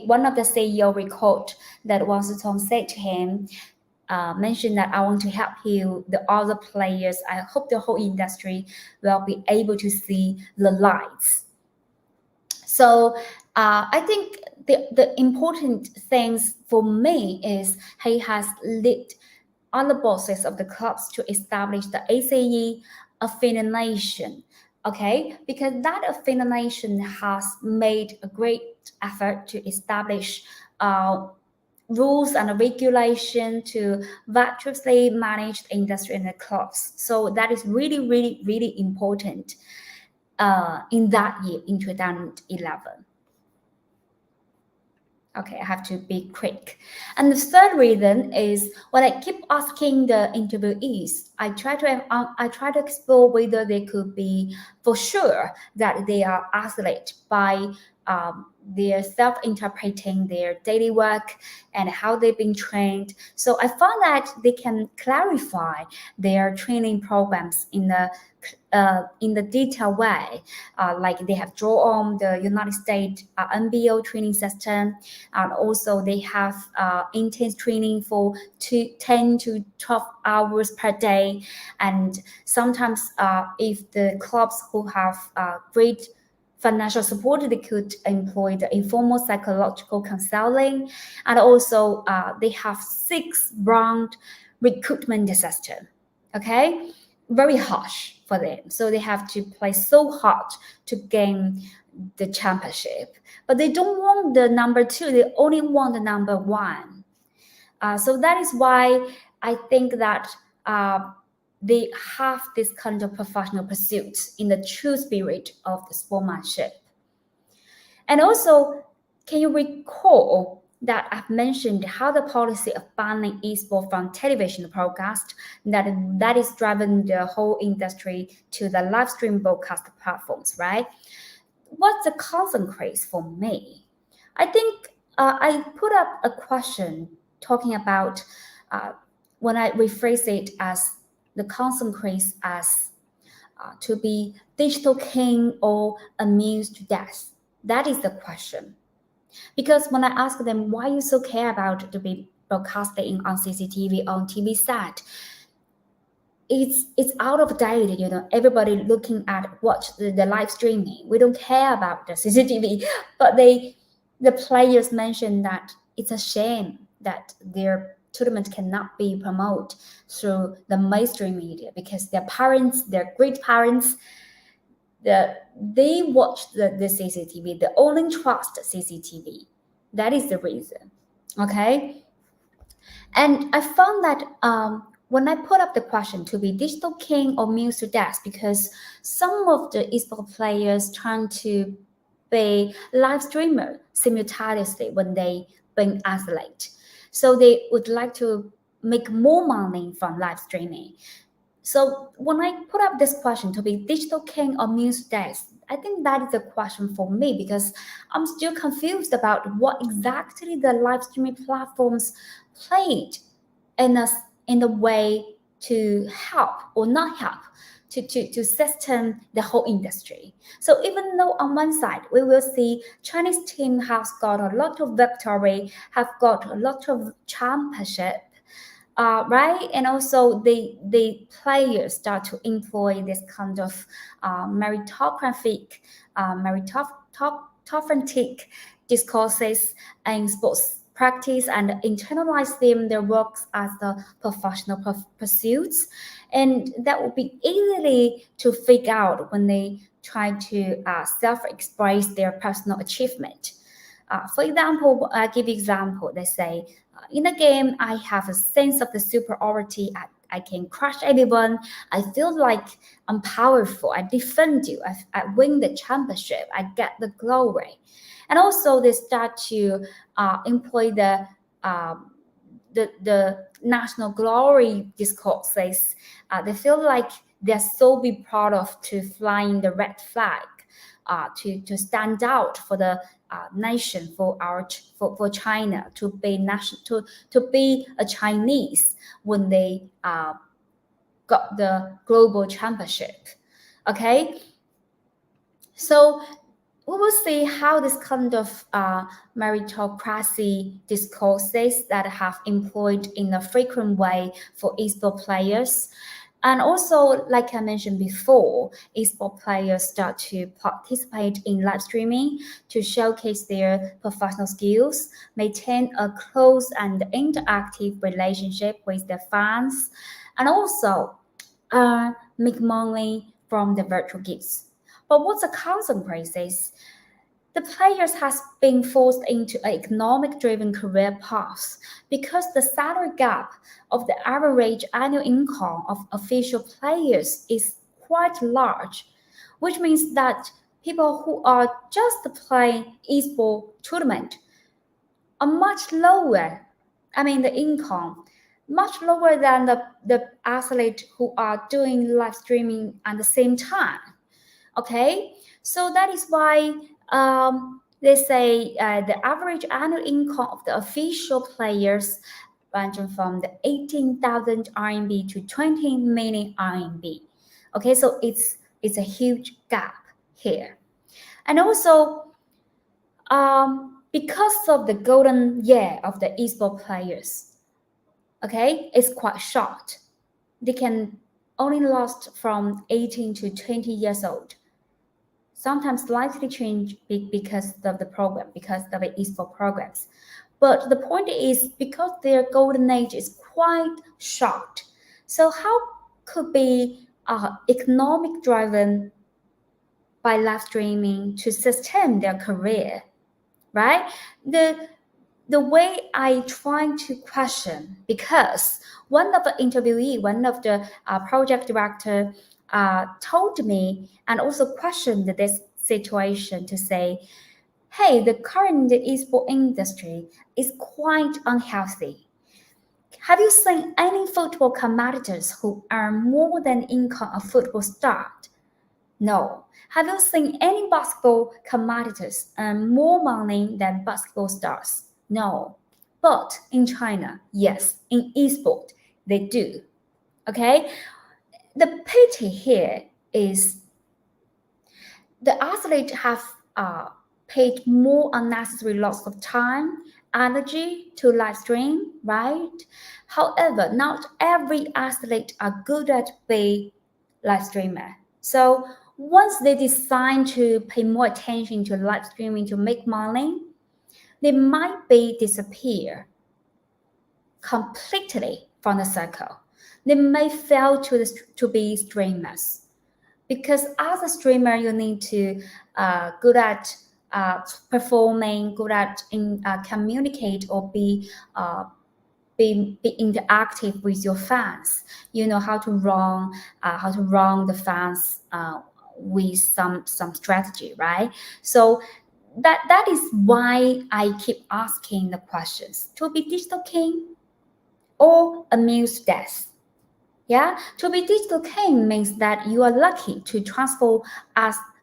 one of the CEO recalled that Wang Sitong said to him, mentioned that I want to help you, the other players. I hope the whole industry will be able to see the lights. So I think the important things for me is he has led other bosses of the clubs to establish the ACE affiliation, okay? Because that affiliation has made a great effort to establish rules and regulation to virtuously manage the industry and the clubs. So that is really, really, really important in that year, in 2011. Okay, I have to be quick. And the third reason is when I keep asking the interviewees, I try to explore whether they could be for sure that they are athletes by their self-interpreting their daily work and how they've been trained. So I found that they can clarify their training programs in the detailed way, like they have drawn on the United States NBO training system, and also they have intense training for 10 to 12 hours per day. And sometimes if the clubs who have great financial support, they could employ the informal psychological counseling, and also they have 6-round recruitment system. Okay, very harsh for them. So they have to play so hard to gain the championship, but they don't want the number 2. They only want the number 1. So that is why I think that they have this kind of professional pursuits in the true spirit of the sportsmanship. And also, can you recall that I've mentioned how the policy of banning esports from television broadcast, that is driving the whole industry to the live stream broadcast platforms, right? What's the consequence for me? I think I put up a question talking about when I rephrase it as the consequence as to be digital king or amused to death. That is the question. Because when I ask them why you so care about to be broadcasting on CCTV, on TV set, it's out of date, you know, everybody looking at watch the live streaming. We don't care about the CCTV, but the players mentioned that it's a shame that their tournament cannot be promoted through the mainstream media because their parents, their great parents, they watch the CCTV, they only trust CCTV. That is the reason. Okay. And I found that when I put up the question to be digital king or music desk, because some of the esports players trying to be live streamer simultaneously when they being athlete. So they would like to make more money from live streaming. So when I put up this question to be digital king or music desk, I think that is a question for me because I'm still confused about what exactly the live streaming platforms played in the way to help or not help to sustain the whole industry. So even though on one side we will see Chinese team has got a lot of victory, have got a lot of championship, right? And also the players start to employ this kind of meritocratic discourses in sports practice and internalize their works as the professional pursuits. And that would be easily to figure out when they try to self-express their personal achievement. For example, I give example, they say, in a game, I have a sense of the superiority. I can crush everyone. I feel like I'm powerful. I defend you. I win the championship. I get the glory. And also they start to employ the national glory discourses. They feel like they're so be proud of to flying the red flag, to stand out for the nation, for China, to be national, to be a Chinese when they got the global championship. Okay, so we will see how this kind of meritocracy discourses that have employed in a frequent way for esports players. And also, like I mentioned before, esports players start to participate in live streaming to showcase their professional skills, maintain a close and interactive relationship with their fans, and also make money from the virtual gifts. But what's the consequences? The players has been forced into an economic-driven career path because the salary gap of the average annual income of official players is quite large, which means that people who are just playing esports tournament are much lower. The income much lower than the athlete who are doing live streaming at the same time. Okay, so that is why they say the average annual income of the official players ranging from the 18,000 RMB to 20 million RMB. Okay, so it's a huge gap here. And also, because of the golden year of the esports players, okay, it's quite short. They can only last from 18 to 20 years old. Sometimes slightly change because of the program, because of the esports programs. But the point is, because their golden age is quite short, so how could be economic driven by live streaming to sustain their career, right? The way I try to question, because one of the interviewee, one of the project director told me and also questioned this situation to say, hey, the current esports industry is quite unhealthy. Have you seen any football competitors who earn more than income of football star? No. Have you seen any basketball competitors earn more money than basketball stars? No. But in China, yes, in esports, they do. Okay? The pity here is the athletes have paid more unnecessary loss of time, energy to live stream, right? However, not every athlete are good at being live streamer. So once they decide to pay more attention to live streaming to make money, they might be disappear. completely from the circle. They may fail to be streamers, because as a streamer, you need to good at performing, good at communicate or be interactive with your fans. You know how to wrong the fans with some strategy, right? So that is why I keep asking the questions: to be digital king or amuse death? Yeah, to be digital king means that you are lucky to transform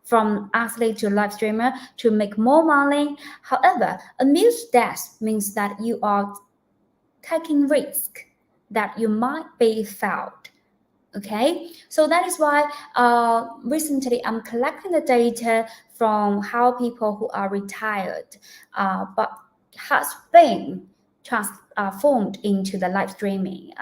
from athlete to live streamer to make more money. However, amuse death means that you are taking risk, that you might be failed. Okay, so that is why recently I'm collecting the data from how people who are retired but has been transformed into the live streaming,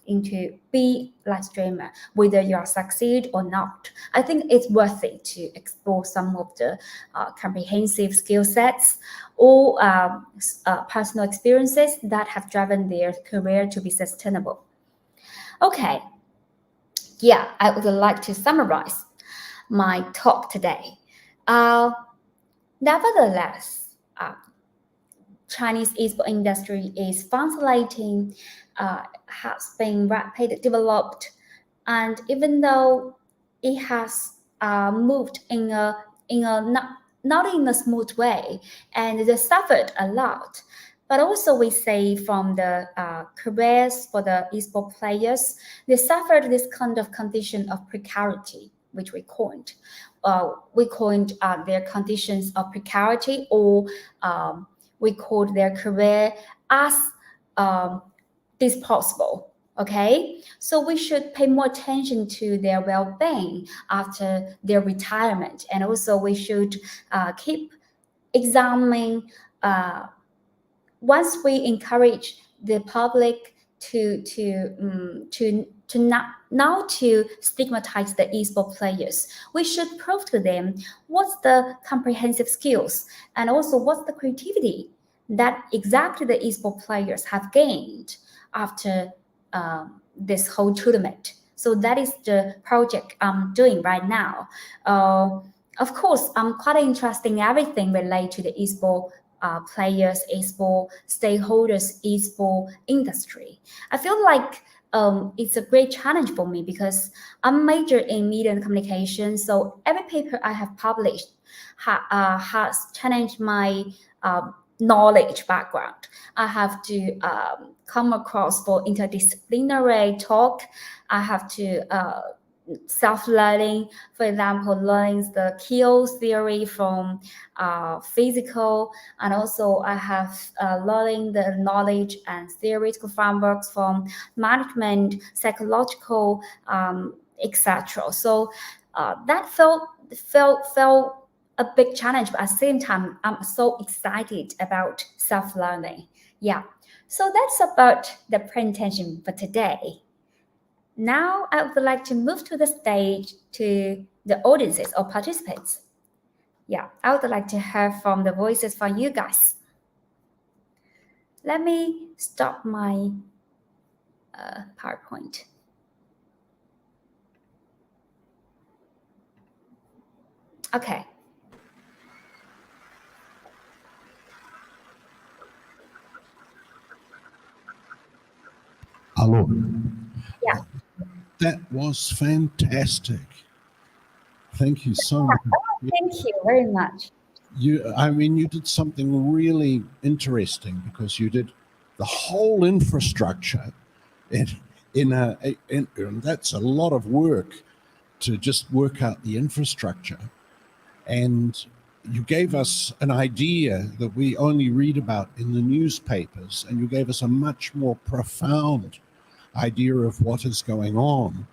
into be live streamer, whether you are succeed or not. I think it's worth it to explore some of the comprehensive skill sets or personal experiences that have driven their career to be sustainable. Okay, yeah, I would like to summarize my talk today. Nevertheless, Chinese esports industry is fascinating, has been rapidly developed, and even though it has moved in a not in a smooth way, and they suffered a lot. But also we say from the careers for the esports players, they suffered this kind of condition of precarity, which we coined. Their conditions of precarity, or we called their career as disposable. Okay, so we should pay more attention to their well-being after their retirement, and also we should keep examining. Once we encourage the public to not to stigmatize the esports players, we should prove to them what's the comprehensive skills and also what's the creativity that exactly the esports players have gained after this whole tournament. So that is the project I'm doing right now. Of course, I'm quite interested in everything related to the esports players, esports stakeholders, esports industry. I feel like it's a great challenge for me because I'm majored in media and communication. So every paper I have published has challenged my knowledge background. I have to come across for interdisciplinary talk. I have to self-learning, for example, learning the Kyo's theory from physical, and also I have learning the knowledge and theoretical frameworks from management, psychological, etc. So that felt a big challenge, but at the same time, I'm so excited about self-learning. Yeah, so that's about the presentation for today. Now I would like to move to the stage to the audiences or participants. Yeah, I would like to hear from the voices from you guys. Let me stop my PowerPoint. Okay. Hello. Yeah. That was fantastic. Thank you so much. Thank you very much. You did something really interesting because you did the whole infrastructure and that's a lot of work to just work out the infrastructure. And you gave us an idea that we only read about in the newspapers, and you gave us a much more profound idea of what is going on,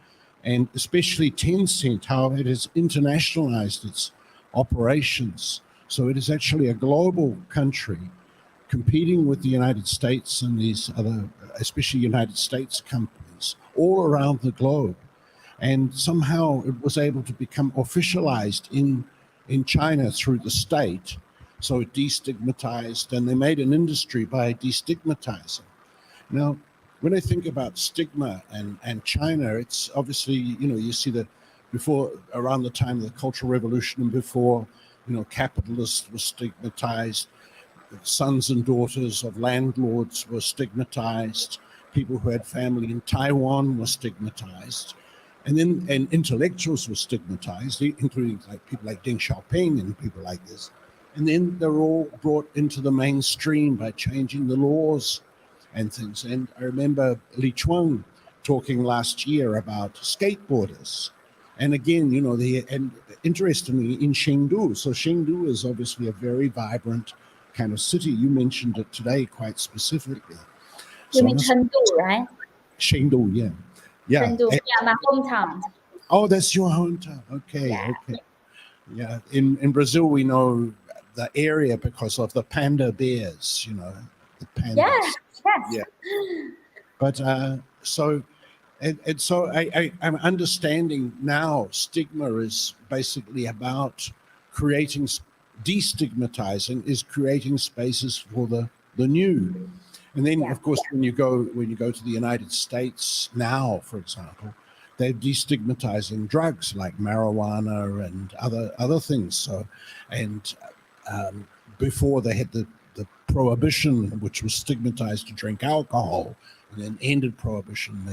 and especially Tencent, how it has internationalized its operations. So it is actually a global country competing with the United States and these other, especially United States companies all around the globe. And somehow it was able to become officialized in China through the state. So it destigmatized, and they made an industry by destigmatizing. Now, when I think about stigma and China, it's obviously, you see that before, around the time of the Cultural Revolution and before, capitalists were stigmatized, sons and daughters of landlords were stigmatized, people who had family in Taiwan were stigmatized, and intellectuals were stigmatized, including people like Deng Xiaoping and people like this. And then they're all brought into the mainstream by changing the laws and things. And I remember Li Chuang talking last year about skateboarders. And again, and interestingly, in Chengdu. So Chengdu is obviously a very vibrant kind of city. You mentioned it today quite specifically. You mean Chengdu, right? Chengdu, yeah. Yeah. Chengdu, yeah, my hometown. Oh, that's your hometown. Okay, Yeah. okay. Yeah. In Brazil, we know the area because of the panda bears, the pandas. Yes, yes. Yeah. But so I'm understanding now stigma is basically about destigmatizing is creating spaces for the new. And then, of course, when you go to the United States now, for example, they're destigmatizing drugs like marijuana and other things. So, and before they had the prohibition, which was stigmatized to drink alcohol, and then ended prohibition.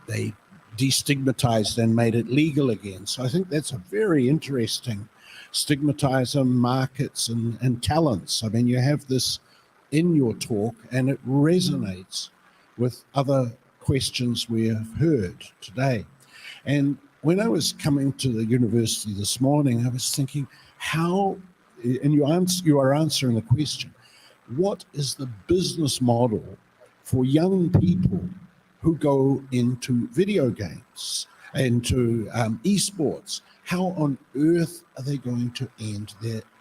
They destigmatized and made it legal again. So I think that's a very interesting stigmatizer markets and talents. I mean, you have this in your talk, and it resonates with other questions we have heard today. And when I was coming to the university this morning, I was thinking, and you are answering the question, what is the business model for young people who go into video games, into esports? How on earth are they going to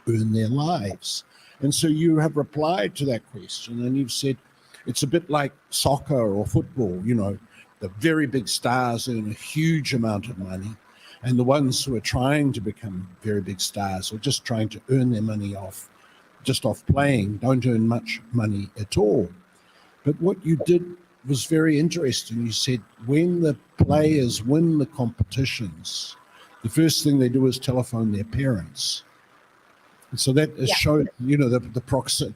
earn their lives? And so you have replied to that question, and you've said it's a bit like soccer or football. The very big stars earn a huge amount of money, and the ones who are trying to become very big stars or just trying to earn their money off playing don't earn much money at all. But what you did was very interesting. You said when the players win the competitions, the first thing they do is telephone their parents. And so that is showed,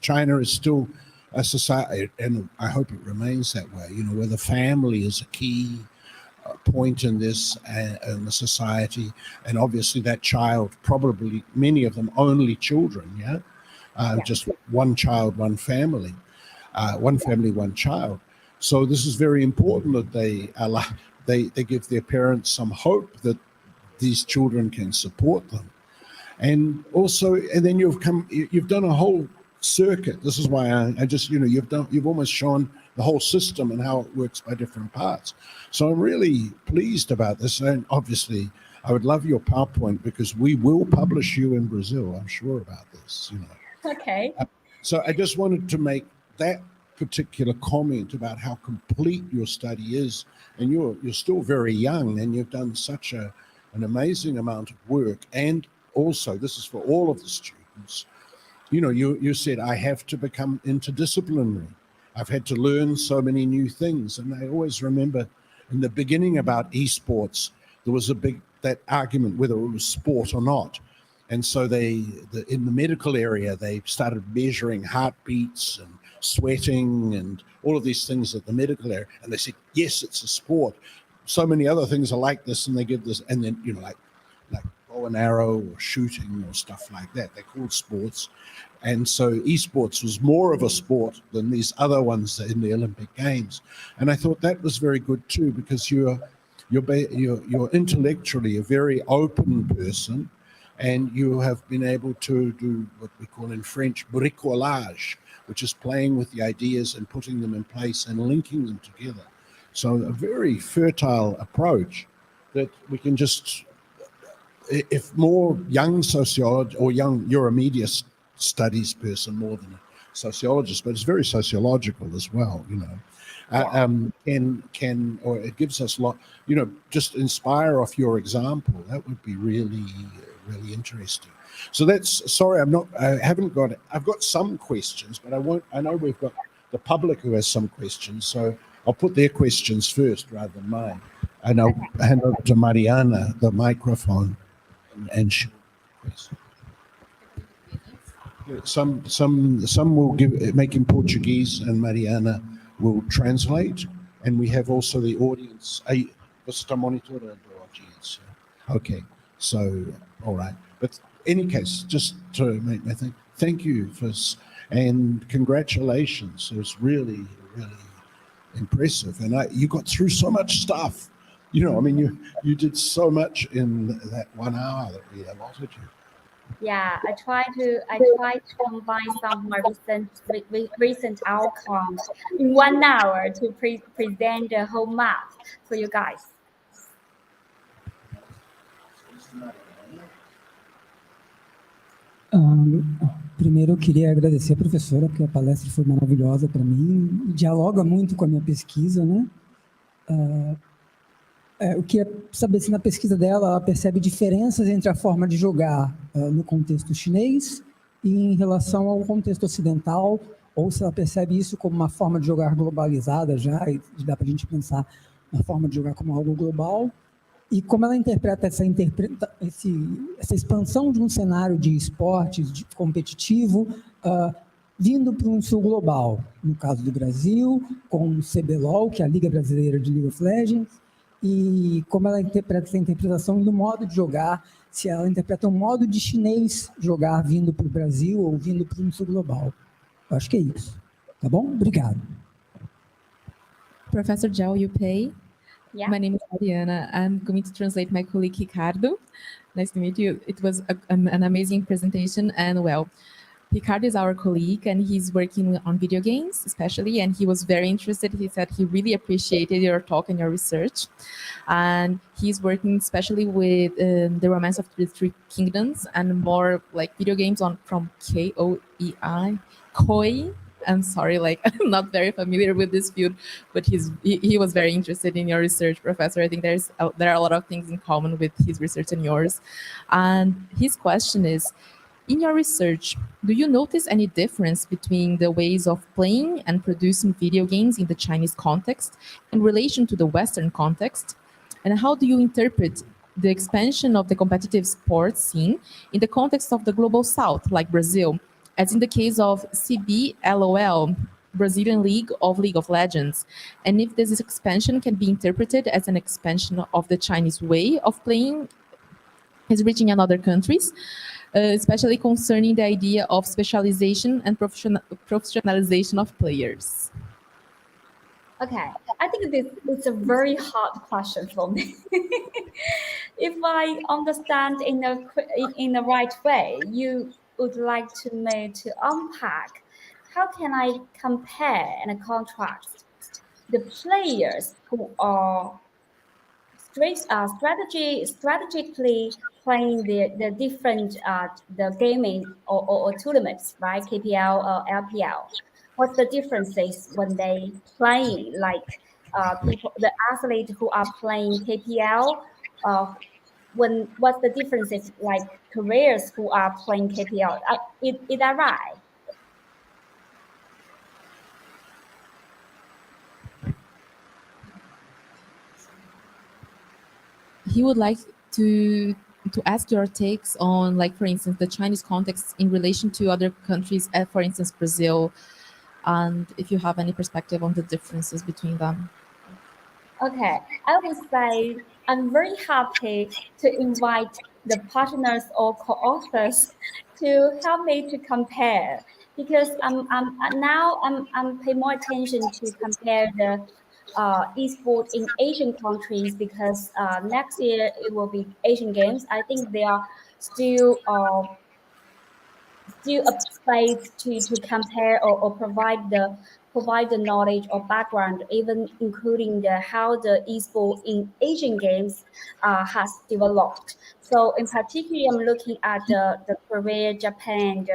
China is still a society, and I hope it remains that way, where the family is a key point in this in the society. And obviously that child, probably many of them only children, just one child, one family, one child. So this is very important that they give their parents some hope that these children can support them. And also, and then you've done a whole circuit. This is why I just, you've almost shown the whole system and how it works by different parts. So I'm really pleased about this. And obviously, I would love your PowerPoint because we will publish you in Brazil. I'm sure about this, Okay. So I just wanted to make that particular comment about how complete your study is. And you're still very young, and you've done such an amazing amount of work. And also, this is for all of the students. You said, I have to become interdisciplinary. I've had to learn so many new things. And I always remember in the beginning about esports, there was that argument whether it was sport or not. And so in the medical area, they started measuring heartbeats and sweating and all of these things at the medical area. And they said, yes, it's a sport. So many other things are like this, and they give this, and then, like bow and arrow or shooting or stuff like that. They're called sports. And so esports was more of a sport than these other ones in the Olympic Games. And I thought that was very good too, because you're intellectually a very open person, and you have been able to do what we call in French bricolage, which is playing with the ideas and putting them in place and linking them together. So a very fertile approach that we can just, if more young sociology or you're a media studies person more than a sociologist, but it's very sociological as well, or it gives us a lot, just inspire off your example. That would be really, really interesting. So I've got some questions, but I know we've got the public who has some questions. So I'll put their questions first rather than mine. And I'll hand over to Mariana the microphone, and she'll question. Some will make in Portuguese, and Mariana will translate. And we have also the audience. Você está monitorando a audiência. Okay, so all right. But in any case, just to make my thing, thank you and congratulations. It was really, really impressive. And you got through so much stuff. You know, I mean, you did so much in that 1 hour that we allotted you. Yeah, I try to combine some of my recent outcomes in 1 hour to present the whole map for you guys. Primeiro eu queria agradecer a professora, porque a palestra foi maravilhosa para mim, dialoga muito com a minha pesquisa, né? Eu queria saber se na pesquisa dela ela percebe diferenças entre a forma de jogar no contexto chinês e em relação ao contexto ocidental, ou se ela percebe isso como uma forma de jogar globalizada já, e dá para a gente pensar na forma de jogar como algo global, e como ela interpreta essa expansão de um cenário de esportes competitivo vindo para um sul global, no caso do Brasil, com o CBLOL, que é a Liga Brasileira de League of Legends, e como ela interpreta essa interpretação do modo de jogar, se ela interpreta um modo de chinês jogar vindo para o Brasil ou vindo para um sul global. Eu acho que é isso. Tá bom? Obrigado. Professor Zhao Yupei. Yeah. My name is Mariana. I'm going to translate my colleague Ricardo. Nice to meet you. It was an amazing presentation, and well, Ricardo is our colleague and he's working on video games especially, and he was very interested. He said he really appreciated your talk and your research, and he's working especially with the Romance of the Three Kingdoms and more like video games from Koi. I'm sorry, like I'm not very familiar with this field, but he was very interested in your research, Professor. I think there are a lot of things in common with his research and yours. And his question is, in your research, do you notice any difference between the ways of playing and producing video games in the Chinese context in relation to the Western context? And how do you interpret the expansion of the competitive sports scene in the context of the global South, like Brazil, as in the case of CBLOL, Brazilian League of Legends, and if this expansion can be interpreted as an expansion of the Chinese way of playing is reaching in other countries, especially concerning the idea of specialization and professionalization of players? Okay, I think it's a very hard question for me. If I understand in the right way, you would like me to unpack how can I compare and contrast the players who are strategically playing the different the gaming or tournaments, right? KPL or LPL. What's the differences when they playing, like the athletes who are playing KPL? What's the differences like careers who are playing KPL? Is that right? He would like to ask your takes on, like, for instance, the Chinese context in relation to other countries, for instance, Brazil, and if you have any perspective on the differences between them. Okay, I would say I'm very happy to invite the partners or co-authors to help me to compare, because I'm paying more attention to compare the esport in Asian countries, because next year it will be Asian Games. I think they are still a space to compare or provide the knowledge or background, even including how the esport in Asian Games has developed. So in particular, I'm looking at the Korea, Japan,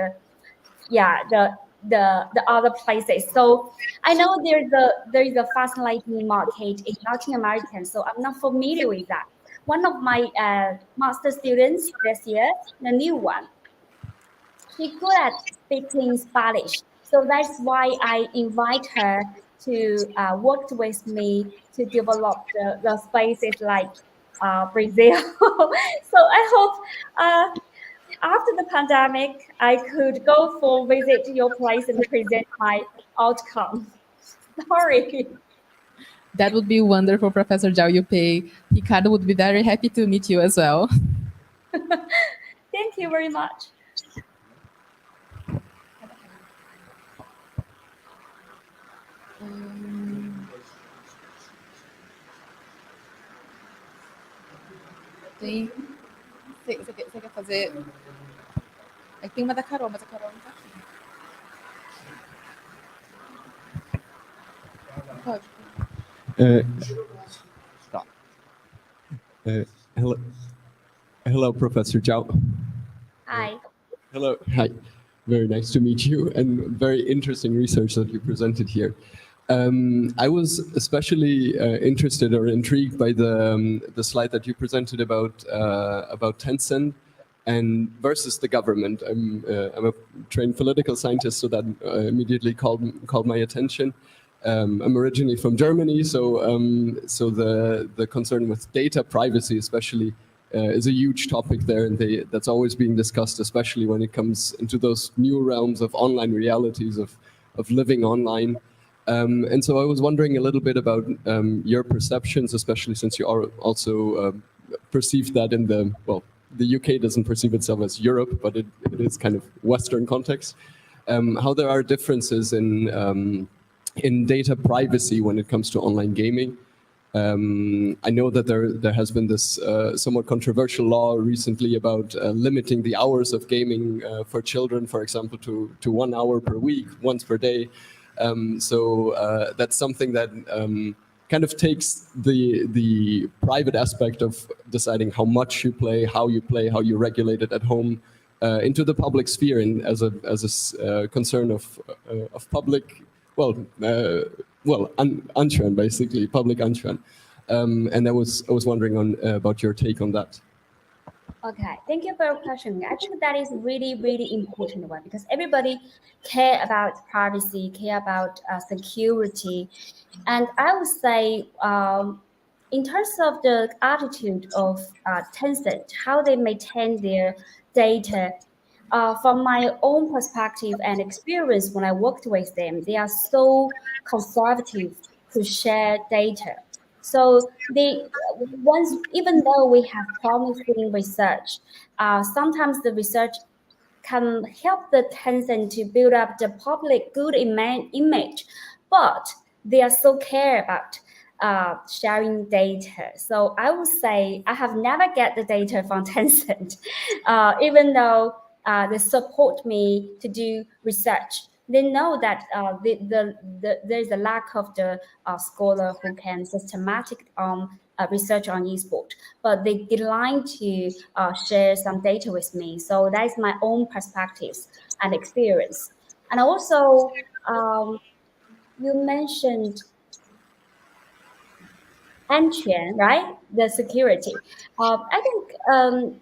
the other places. So I know there is a fascinating market in Latin American, so I'm not familiar with that. One of my master students this year, the new one, she's good at speaking Spanish. So that's why I invite her to work with me to develop the spaces like Brazil. So I hope after the pandemic, I could go for visit your place and present my outcome. Sorry. That would be wonderful, Professor Zhao Yupei. Ricardo would be very happy to meet you as well. Thank you very much. Você quer fazer? É que tem uma da Carol, mas a Carol não tá aqui. Pode. Stop. Hello, Professor Zhao. Hi. Hello. Hi. Very nice to meet you, and very interesting research that you presented here. I was especially interested or intrigued by the slide that you presented about Tencent and versus the government. I'm a trained political scientist, so that immediately called my attention. I'm originally from Germany, so the concern with data privacy, especially, is a huge topic there, and that's always being discussed, especially when it comes into those new realms of online realities of living online. And so I was wondering a little bit about your perceptions, especially since you are also perceive that in the UK doesn't perceive itself as Europe, but it is kind of Western context. How there are differences in data privacy when it comes to online gaming. I know that there has been this somewhat controversial law recently about limiting the hours of gaming for children, for example, to 1 hour per week, once per day. So that's something that kind of takes the private aspect of deciding how much you play, how you regulate it at home, into the public sphere, and as a concern of public. Anchuan, basically, public Anchuan. And I was wondering about your take on that. Okay, thank you for your question. Actually, that is really, really important one because everybody care about privacy, care about security. And I would say in terms of the attitude of Tencent, how they maintain their data, from my own perspective and experience when I worked with them, they are so conservative to share data. So even though we have promising research, sometimes the research can help the Tencent to build up the public good image, but they are so care about sharing data. So I would say I have never get the data from Tencent, even though they support me to do research. They know that there's a lack of the scholar who can systematic research on eSport, but they decline to share some data with me. So that is my own perspectives and experience. And also, you mentioned Anchuan, right? The security. I think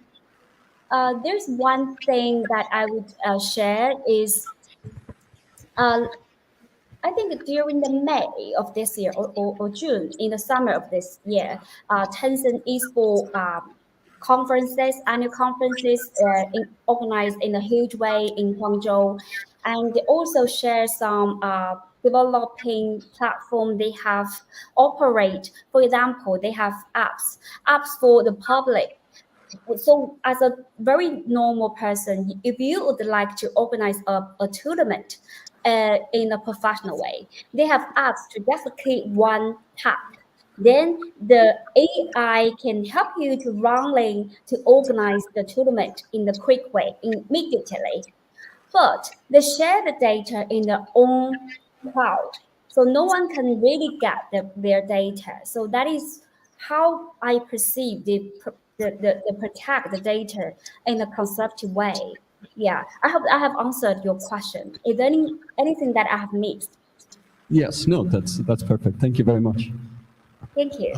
there's one thing that I would share is I think during the May of this year or June, in the summer of this year, Tencent eSport annual conferences organized in a huge way in Guangzhou. And they also share some developing platform they have operate. For example, they have apps for the public. So as a very normal person, if you would like to organize a tournament in a professional way, they have apps to just click one tap. Then the AI can help you to to organize the tournament in the quick way, immediately. But they share the data in their own cloud. So no one can really get their data. So that is how I perceive the protect the data in a conservative way. Yeah, I hope I have answered your question. Is there anything that I have missed? Yes, no, that's perfect. Thank you very much. Thank you.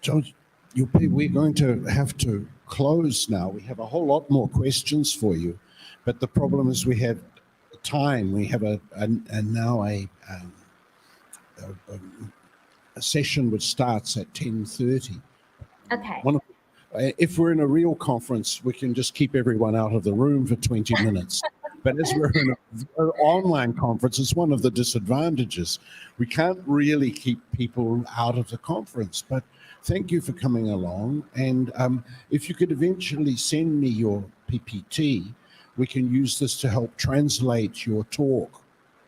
Zhao Yupei, we're going to have to close now. We have a whole lot more questions for you, but the problem is we have time. We have now a session which starts at 10:30. Okay. If we're in a real conference, we can just keep everyone out of the room for 20 minutes. But as we're in an online conference, it's one of the disadvantages. We can't really keep people out of the conference. But thank you for coming along. And if you could eventually send me your PPT, we can use this to help translate your talk.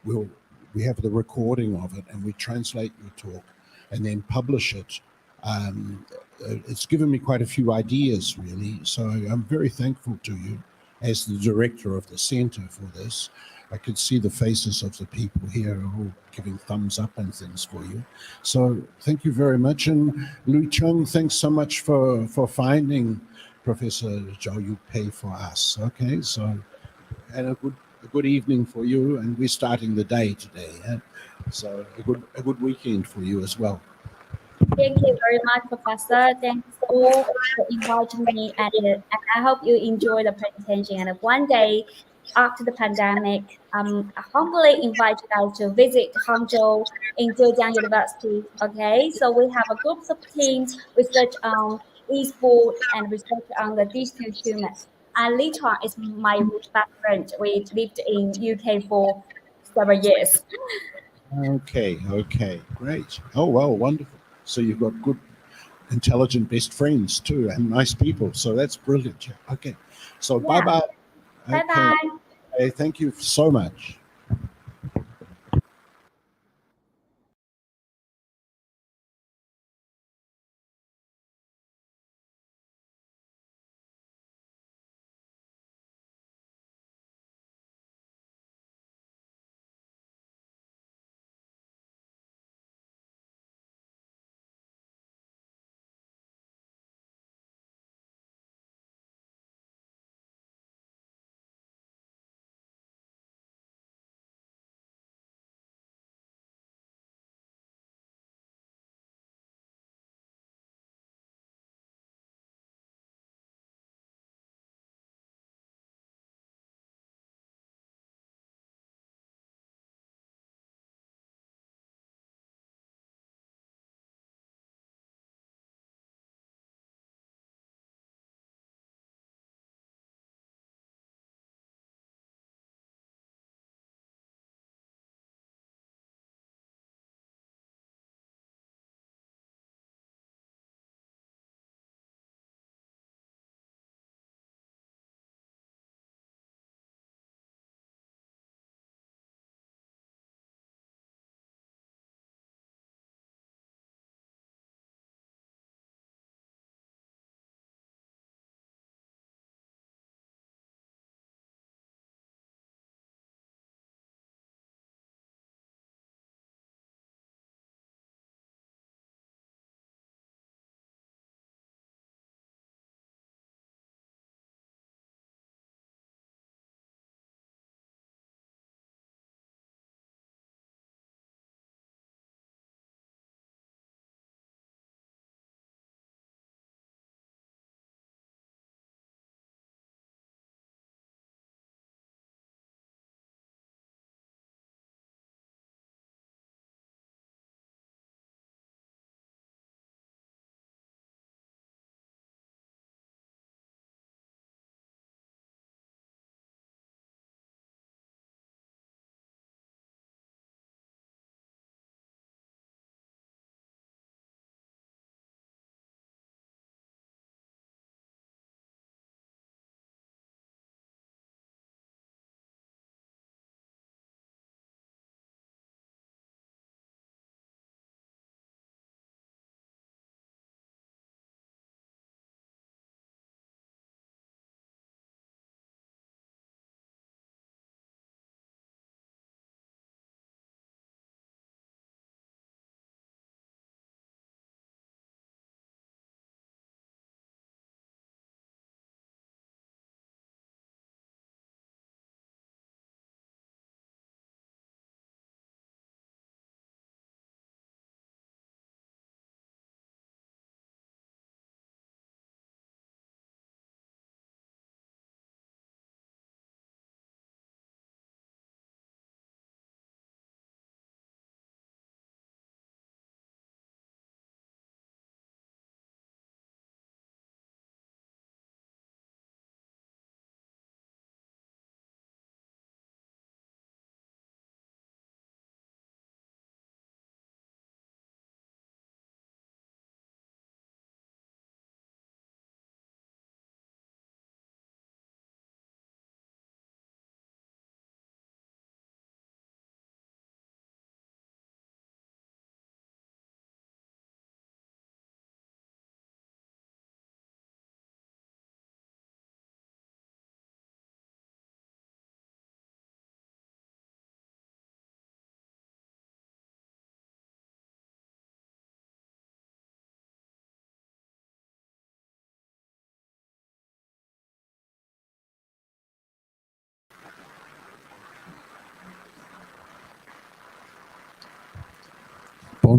We have the recording of it, and we translate your talk and then publish it. It's given me quite a few ideas, really. So I'm very thankful to you as the director of the center for this. I could see the faces of the people here all giving thumbs up and things for you. So thank you very much. And Lui Chung, thanks so much for finding Professor Zhao Yupei for us. Okay, so and a good evening for you, and we're starting the day today. So a good weekend for you as well. Thank you very much, Professor. Thanks all for inviting me, and I hope you enjoy the presentation. And one day after the pandemic, I humbly invite you guys to visit Hangzhou in Zhejiang University. Okay, so we have a group of teams research on esports and research on the digital humans. And Li Chuan is my best friend. We lived in UK for several years. Okay, great. Oh, well, wonderful. So you've got good, intelligent best friends too, and nice people. So that's brilliant. Yeah. Okay. So Yeah. bye-bye. Bye-bye. Okay, thank you so much.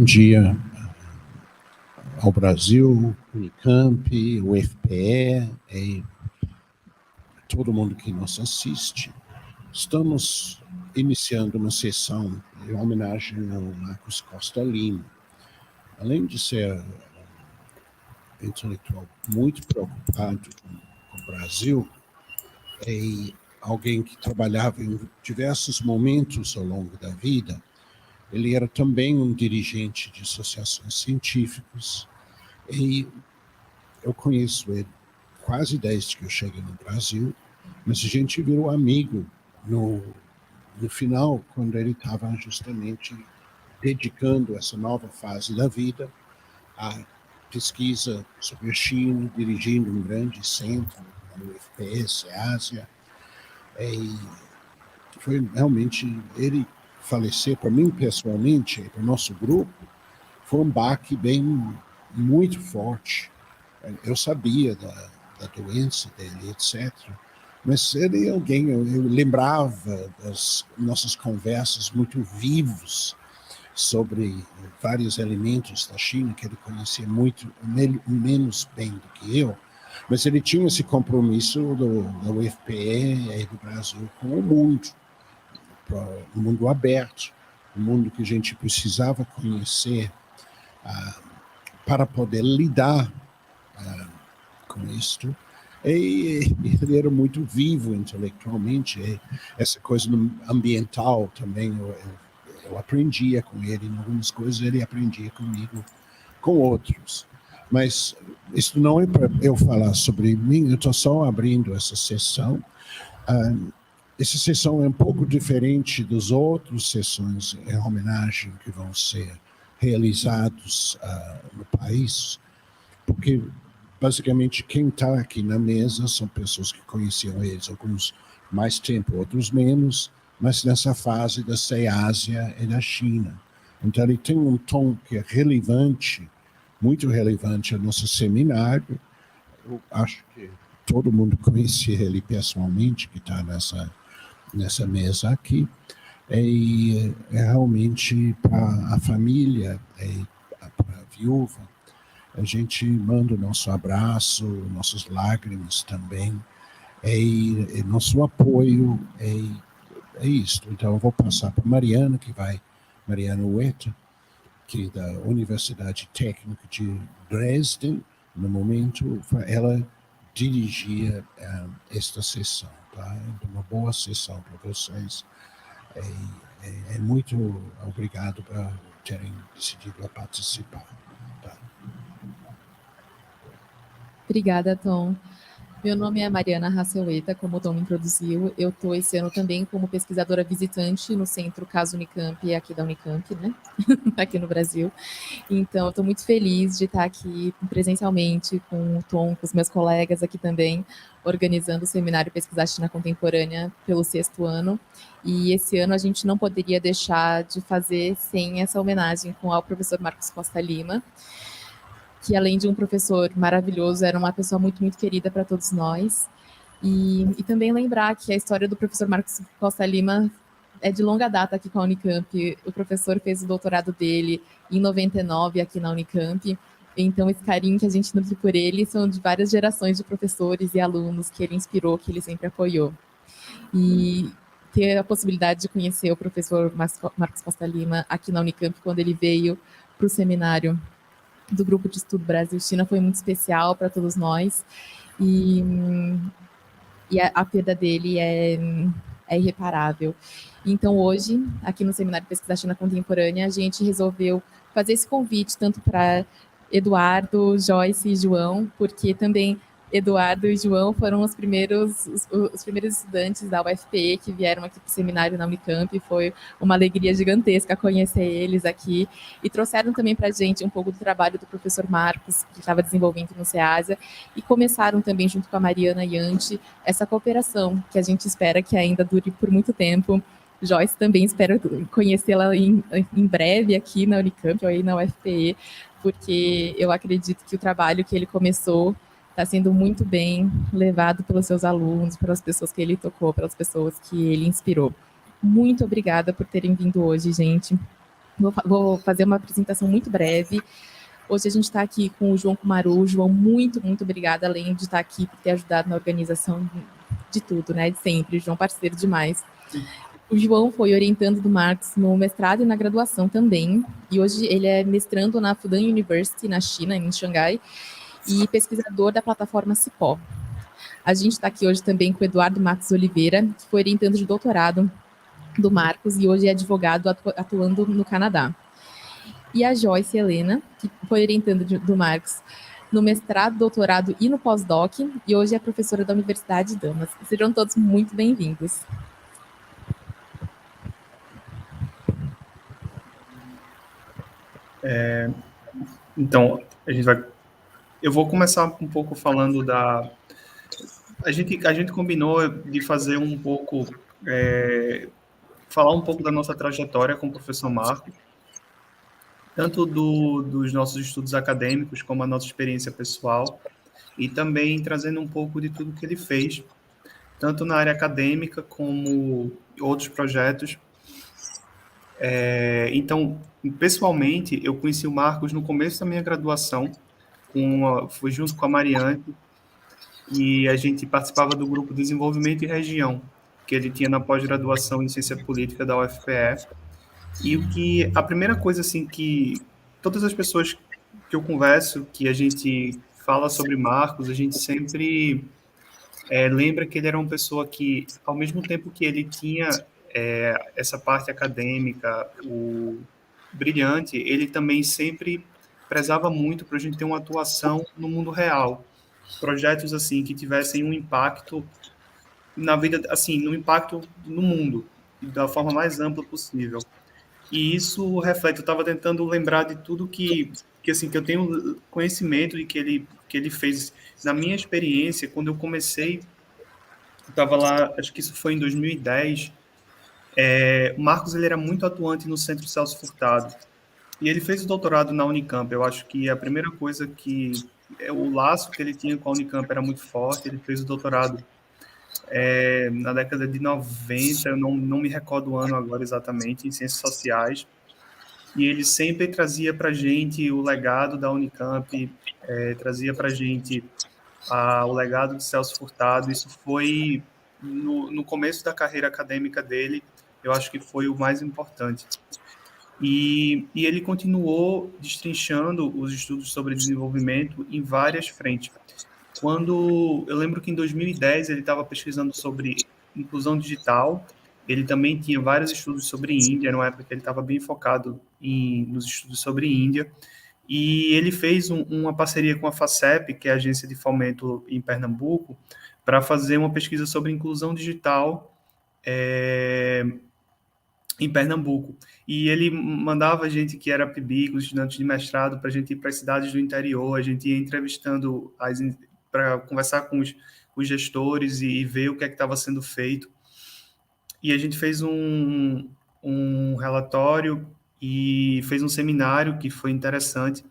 bom dia ao Brasil, Unicamp, UFPE e todo mundo que nos assiste. Estamos iniciando uma sessão em homenagem ao Marcos Costa Lima. Além de ser um intelectual muito preocupado com o Brasil, é alguém que trabalhava em diversos momentos ao longo da vida. Ele era também um dirigente de associações científicas e eu conheço ele quase desde que eu cheguei no Brasil, mas a gente virou amigo no final, quando ele estava justamente dedicando essa nova fase da vida à pesquisa sobre a China, dirigindo um grande centro no FPS, Ásia. E foi realmente ele falecer, para mim pessoalmente, para o nosso grupo, foi um baque muito forte. Eu sabia da doença dele, etc. Mas ele é alguém, eu lembrava das nossas conversas muito vivos sobre vários elementos da China, que ele conhecia muito, menos bem do que eu, mas ele tinha esse compromisso da UFPE e do Brasil com o mundo, o mundo aberto, o mundo que a gente precisava conhecer para poder lidar com isto. E ele era muito vivo intelectualmente, essa coisa ambiental também, eu aprendia com ele, em algumas coisas ele aprendia comigo, com outros. Mas isso não é para eu falar sobre mim, eu estou só abrindo essa sessão. Essa sessão é um pouco diferente das outras sessões em homenagem que vão ser realizados no país, porque basicamente quem está aqui na mesa são pessoas que conheciam eles, alguns mais tempo, outros menos, mas nessa fase da Ásia e da China. Então ele tem um tom que é relevante, muito relevante ao nosso seminário. Eu acho que todo mundo conhecia ele pessoalmente, que está nessa mesa aqui. E é realmente para a família e para a viúva, a gente manda o nosso abraço, nossas lágrimas também, e nosso apoio, é isso. Então eu vou passar para Mariana Huerta, que é da Universidade Técnica de Dresden, no momento, ela dirigia esta sessão, tá? Uma boa sessão para vocês. Muito obrigado por terem decidido participar. Tá? Obrigada, Tom. Meu nome é Mariana Hasseleta, como o Tom me introduziu. Eu estou esse ano também como pesquisadora visitante no Centro Caso Unicamp, aqui da Unicamp, né? Aqui no Brasil. Então, eu estou muito feliz de estar aqui presencialmente com o Tom, com os meus colegas aqui também, organizando o Seminário Pesquisar China Contemporânea pelo 6º ano. E esse ano a gente não poderia deixar de fazer sem essa homenagem ao professor Marcos Costa Lima, que além de um professor maravilhoso, era uma pessoa muito, muito querida para todos nós. E também lembrar que a história do professor Marcos Costa Lima é de longa data aqui com a Unicamp. O professor fez o doutorado dele em 99 aqui na Unicamp. Então, esse carinho que a gente nutre por ele são de várias gerações de professores e alunos que ele inspirou, que ele sempre apoiou. E ter a possibilidade de conhecer o professor Marcos Costa Lima aqui na Unicamp, quando ele veio para o seminário do Grupo de Estudo Brasil-China, foi muito especial para todos nós, e a perda dele é irreparável. Então, hoje, aqui no Seminário Pesquisar China Contemporânea, a gente resolveu fazer esse convite tanto para Eduardo, Joyce e João, porque também Eduardo e João foram os primeiros estudantes da UFPE que vieram aqui para o seminário na Unicamp. Foi uma alegria gigantesca conhecer eles aqui, e trouxeram também para a gente um pouco do trabalho do professor Marcos, que estava desenvolvendo no SEASA, e começaram também, junto com a Mariana e Ante, essa cooperação que a gente espera que ainda dure por muito tempo. Joyce também espero conhecê-la em breve aqui na Unicamp ou aí na UFPE, porque eu acredito que o trabalho que ele começou está sendo muito bem levado pelos seus alunos, pelas pessoas que ele tocou, pelas pessoas que ele inspirou. Muito obrigada por terem vindo hoje, gente. Vou fazer uma apresentação muito breve. Hoje a gente está aqui com o João Kumaru. João, muito, muito obrigada, além de estar aqui por ter ajudado na organização de tudo, né? De sempre. João, parceiro demais. O João foi orientando do Marcos no mestrado e na graduação também. E hoje ele é mestrando na Fudan University, na China, em Xangai, e pesquisador da plataforma Cipó. A gente está aqui hoje também com o Eduardo Matos Oliveira, que foi orientando de doutorado do Marcos e hoje é advogado atuando no Canadá. E a Joyce Helena, que foi orientando do Marcos no mestrado, doutorado e no pós-doc, e hoje é professora da Universidade de Damas. Sejam todos muito bem-vindos. Então, eu vou começar um pouco falando a gente combinou de fazer um pouco, falar um pouco da nossa trajetória com o professor Marcos, tanto dos nossos estudos acadêmicos, como a nossa experiência pessoal, e também trazendo um pouco de tudo que ele fez, tanto na área acadêmica como outros projetos. Então, pessoalmente, eu conheci o Marcos no começo da minha graduação, fui junto com a Mariane, e a gente participava do grupo Desenvolvimento e Região, que ele tinha na pós-graduação em Ciência Política da UFPE. E a primeira coisa, assim, que todas as pessoas que eu converso, que a gente fala sobre Marcos, a gente sempre lembra que ele era uma pessoa que, ao mesmo tempo que ele tinha essa parte acadêmica, brilhante, ele também sempre prezava muito para a gente ter uma atuação no mundo real. Projetos, assim, que tivessem um impacto na vida, assim, no impacto no mundo, da forma mais ampla possível. E isso reflete, eu estava tentando lembrar de tudo que eu tenho conhecimento de que ele fez. Na minha experiência, quando eu comecei, eu estava lá, acho que isso foi em 2010, o Marcos, ele era muito atuante no Centro Celso Furtado, e ele fez o doutorado na Unicamp. Eu acho que a primeira coisa o laço que ele tinha com a Unicamp era muito forte. Ele fez o doutorado na década de 90, eu não me recordo o ano agora exatamente, em Ciências Sociais, e ele sempre trazia para a gente o legado da Unicamp, trazia para a gente o legado de Celso Furtado. Isso foi, no começo da carreira acadêmica dele, eu acho que foi o mais importante. E ele continuou destrinchando os estudos sobre desenvolvimento em várias frentes. Eu lembro que em 2010 ele estava pesquisando sobre inclusão digital, ele também tinha vários estudos sobre Índia, numa época que ele estava bem focado nos estudos sobre Índia, e ele fez uma parceria com a FACEP, que é a Agência de Fomento em Pernambuco, para fazer uma pesquisa sobre inclusão digital em Pernambuco. E ele mandava a gente que era PIBIC, os estudantes de mestrado, para a gente ir para as cidades do interior, a gente ia entrevistando para conversar com os gestores e ver o que é que estava sendo feito. E a gente fez um relatório e fez um seminário que foi interessante.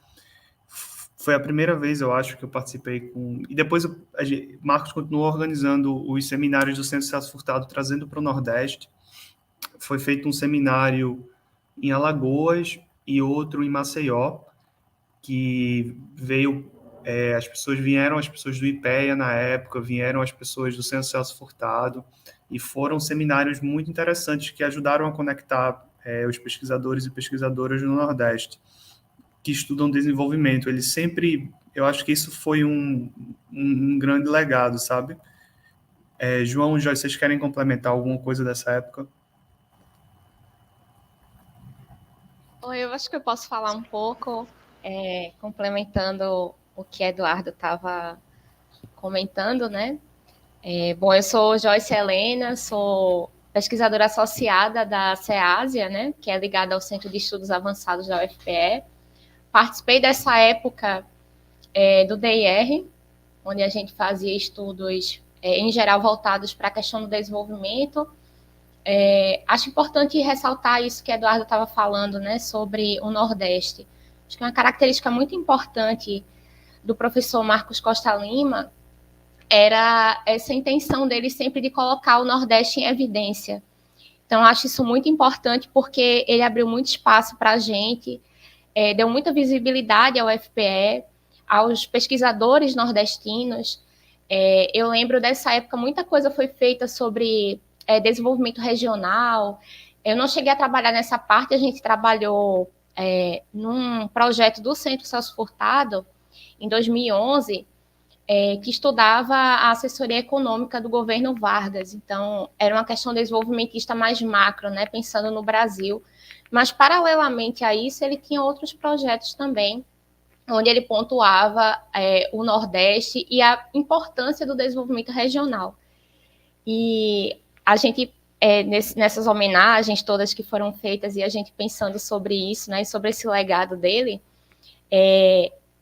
Foi a primeira vez, eu acho, que eu participei E depois Marcos continuou organizando os seminários do Centro Celso Furtado, trazendo para o Nordeste. Foi feito um seminário em Alagoas e outro em Maceió, que veio... as pessoas do IPEA na época, vieram as pessoas do Centro Celso Furtado, e foram seminários muito interessantes que ajudaram a conectar os pesquisadores e pesquisadoras do Nordeste que estudam desenvolvimento. Eles sempre... Eu acho que isso foi um grande legado, sabe? João e Joyce, vocês querem complementar alguma coisa dessa época? Eu acho que eu posso falar um pouco, complementando o que Eduardo estava comentando, né? Bom, eu sou Joyce Helena, sou pesquisadora associada da CEASIA, né? Que é ligada ao Centro de Estudos Avançados da UFPE. Participei dessa época do DIR, onde a gente fazia estudos, em geral, voltados para a questão do desenvolvimento. Acho importante ressaltar isso que Eduardo estava falando, né, sobre o Nordeste. Acho que uma característica muito importante do professor Marcos Costa Lima era essa intenção dele sempre de colocar o Nordeste em evidência. Então, eu acho isso muito importante porque ele abriu muito espaço para a gente, deu muita visibilidade ao FPE, aos pesquisadores nordestinos. Eu lembro dessa época, muita coisa foi feita sobre desenvolvimento regional. Eu não cheguei a trabalhar nessa parte, a gente trabalhou num projeto do Centro Celso Furtado, em 2011, que estudava a assessoria econômica do governo Vargas. Então, era uma questão desenvolvimentista mais macro, né, pensando no Brasil. Mas, paralelamente a isso, ele tinha outros projetos também, onde ele pontuava o Nordeste e a importância do desenvolvimento regional. E a gente, nessas homenagens todas que foram feitas, e a gente pensando sobre isso, né, sobre esse legado dele,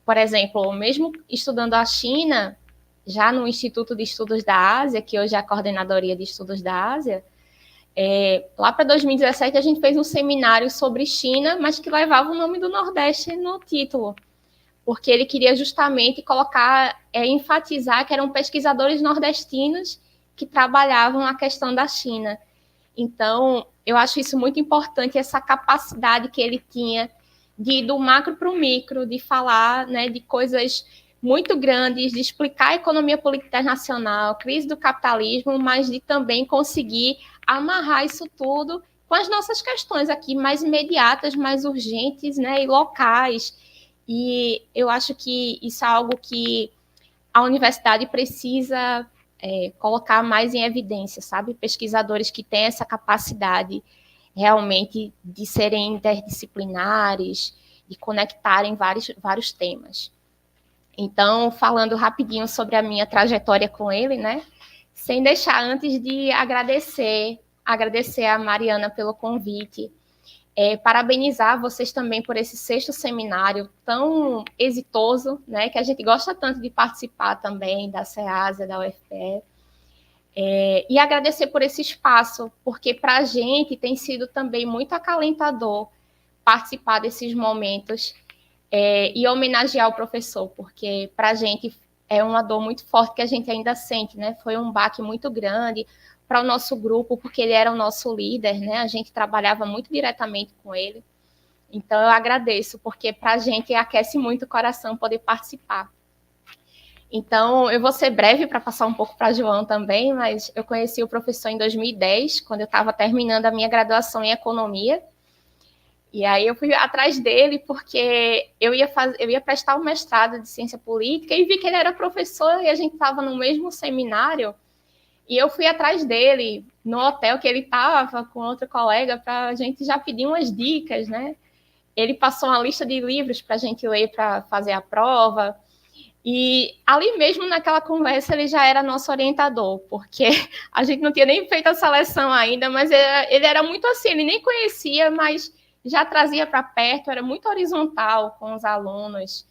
por exemplo, mesmo estudando a China, já no Instituto de Estudos da Ásia, que hoje é a Coordenadoria de Estudos da Ásia, lá para 2017 a gente fez um seminário sobre China, mas que levava o nome do Nordeste no título, porque ele queria justamente colocar, enfatizar que eram pesquisadores nordestinos que trabalhavam a questão da China. Então, eu acho isso muito importante, essa capacidade que ele tinha de ir do macro para o micro, de falar, né, de coisas muito grandes, de explicar a economia política internacional, crise do capitalismo, mas de também conseguir amarrar isso tudo com as nossas questões aqui mais imediatas, mais urgentes, né, e locais. E eu acho que isso é algo que a universidade precisa colocar mais em evidência, sabe? Pesquisadores que têm essa capacidade realmente de serem interdisciplinares, de conectarem vários temas. Então, falando rapidinho sobre a minha trajetória com ele, né? Sem deixar antes de agradecer a Mariana pelo convite, parabenizar vocês também por esse 6º seminário tão exitoso, né? Que a gente gosta tanto de participar também da SEASA, da UFPE. E agradecer por esse espaço, porque para a gente tem sido também muito acalentador participar desses momentos e homenagear o professor, porque para a gente é uma dor muito forte que a gente ainda sente, né? Foi um baque muito grande para o nosso grupo, porque ele era o nosso líder, né? A gente trabalhava muito diretamente com ele. Então, eu agradeço, porque para a gente aquece muito o coração poder participar. Então, eu vou ser breve para passar um pouco para João também, mas eu conheci o professor em 2010, quando eu estava terminando a minha graduação em economia. E aí eu fui atrás dele porque eu ia prestar um mestrado de ciência política e vi que ele era professor e a gente estava no mesmo seminário. E eu fui atrás dele no hotel que ele estava com outro colega para a gente já pedir umas dicas, né? Ele passou uma lista de livros para a gente ler para fazer a prova. E ali mesmo, naquela conversa, ele já era nosso orientador, porque a gente não tinha nem feito a seleção ainda, mas ele era muito assim, ele nem conhecia, mas já trazia para perto, era muito horizontal com os alunos,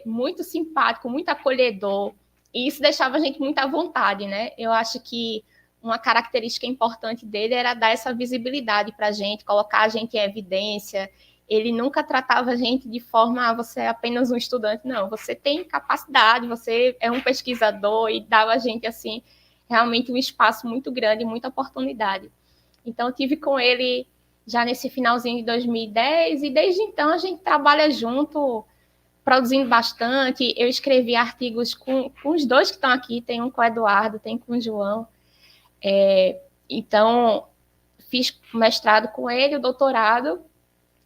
muito simpático, muito acolhedor, e isso deixava a gente muito à vontade, né? Eu acho que uma característica importante dele era dar essa visibilidade para a gente, colocar a gente em evidência. Ele nunca tratava a gente de forma, você é apenas um estudante, não, você tem capacidade, você é um pesquisador, e dava a gente, assim, realmente um espaço muito grande, muita oportunidade. Então, eu tive com ele já nesse finalzinho de 2010, e desde então a gente trabalha junto, produzindo bastante. Eu escrevi artigos com os dois que estão aqui, tem um com o Eduardo, tem com o João. Então, fiz mestrado com ele, o doutorado,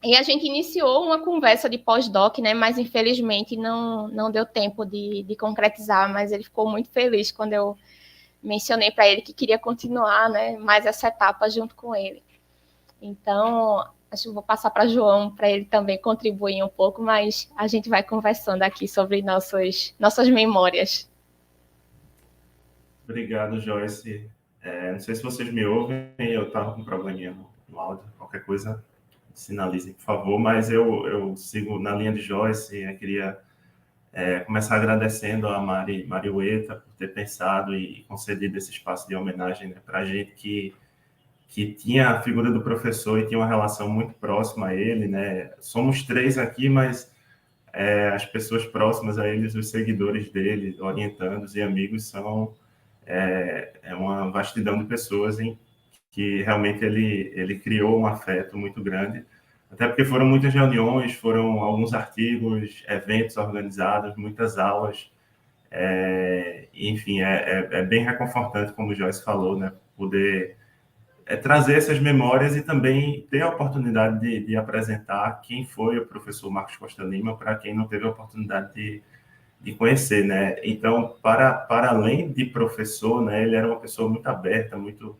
e a gente iniciou uma conversa de pós-doc, né? Mas infelizmente não deu tempo de concretizar, mas ele ficou muito feliz quando eu mencionei para ele que queria continuar, né, mais essa etapa junto com ele. Então, acho que vou passar para João, para ele também contribuir um pouco, mas a gente vai conversando aqui sobre nossas memórias. Obrigado, Joyce. Não sei se vocês me ouvem, eu estava com um probleminha no áudio, qualquer coisa, sinalizem, por favor, mas eu sigo na linha de Joyce. Eu queria começar agradecendo a Mariueta por ter pensado e concedido esse espaço de homenagem, né, para a gente que tinha a figura do professor e tinha uma relação muito próxima a ele, né? Somos 3 aqui, mas as pessoas próximas a eles, os seguidores dele, orientandos e amigos, são uma vastidão de pessoas que realmente ele criou um afeto muito grande, até porque foram muitas reuniões, foram alguns artigos, eventos organizados, muitas aulas, enfim, é bem reconfortante, como o Joyce falou, né, poder trazer essas memórias e também ter a oportunidade de apresentar quem foi o professor Marcos Costa Lima, para quem não teve a oportunidade de conhecer, né? Então, para além de professor, né, ele era uma pessoa muito aberta, muito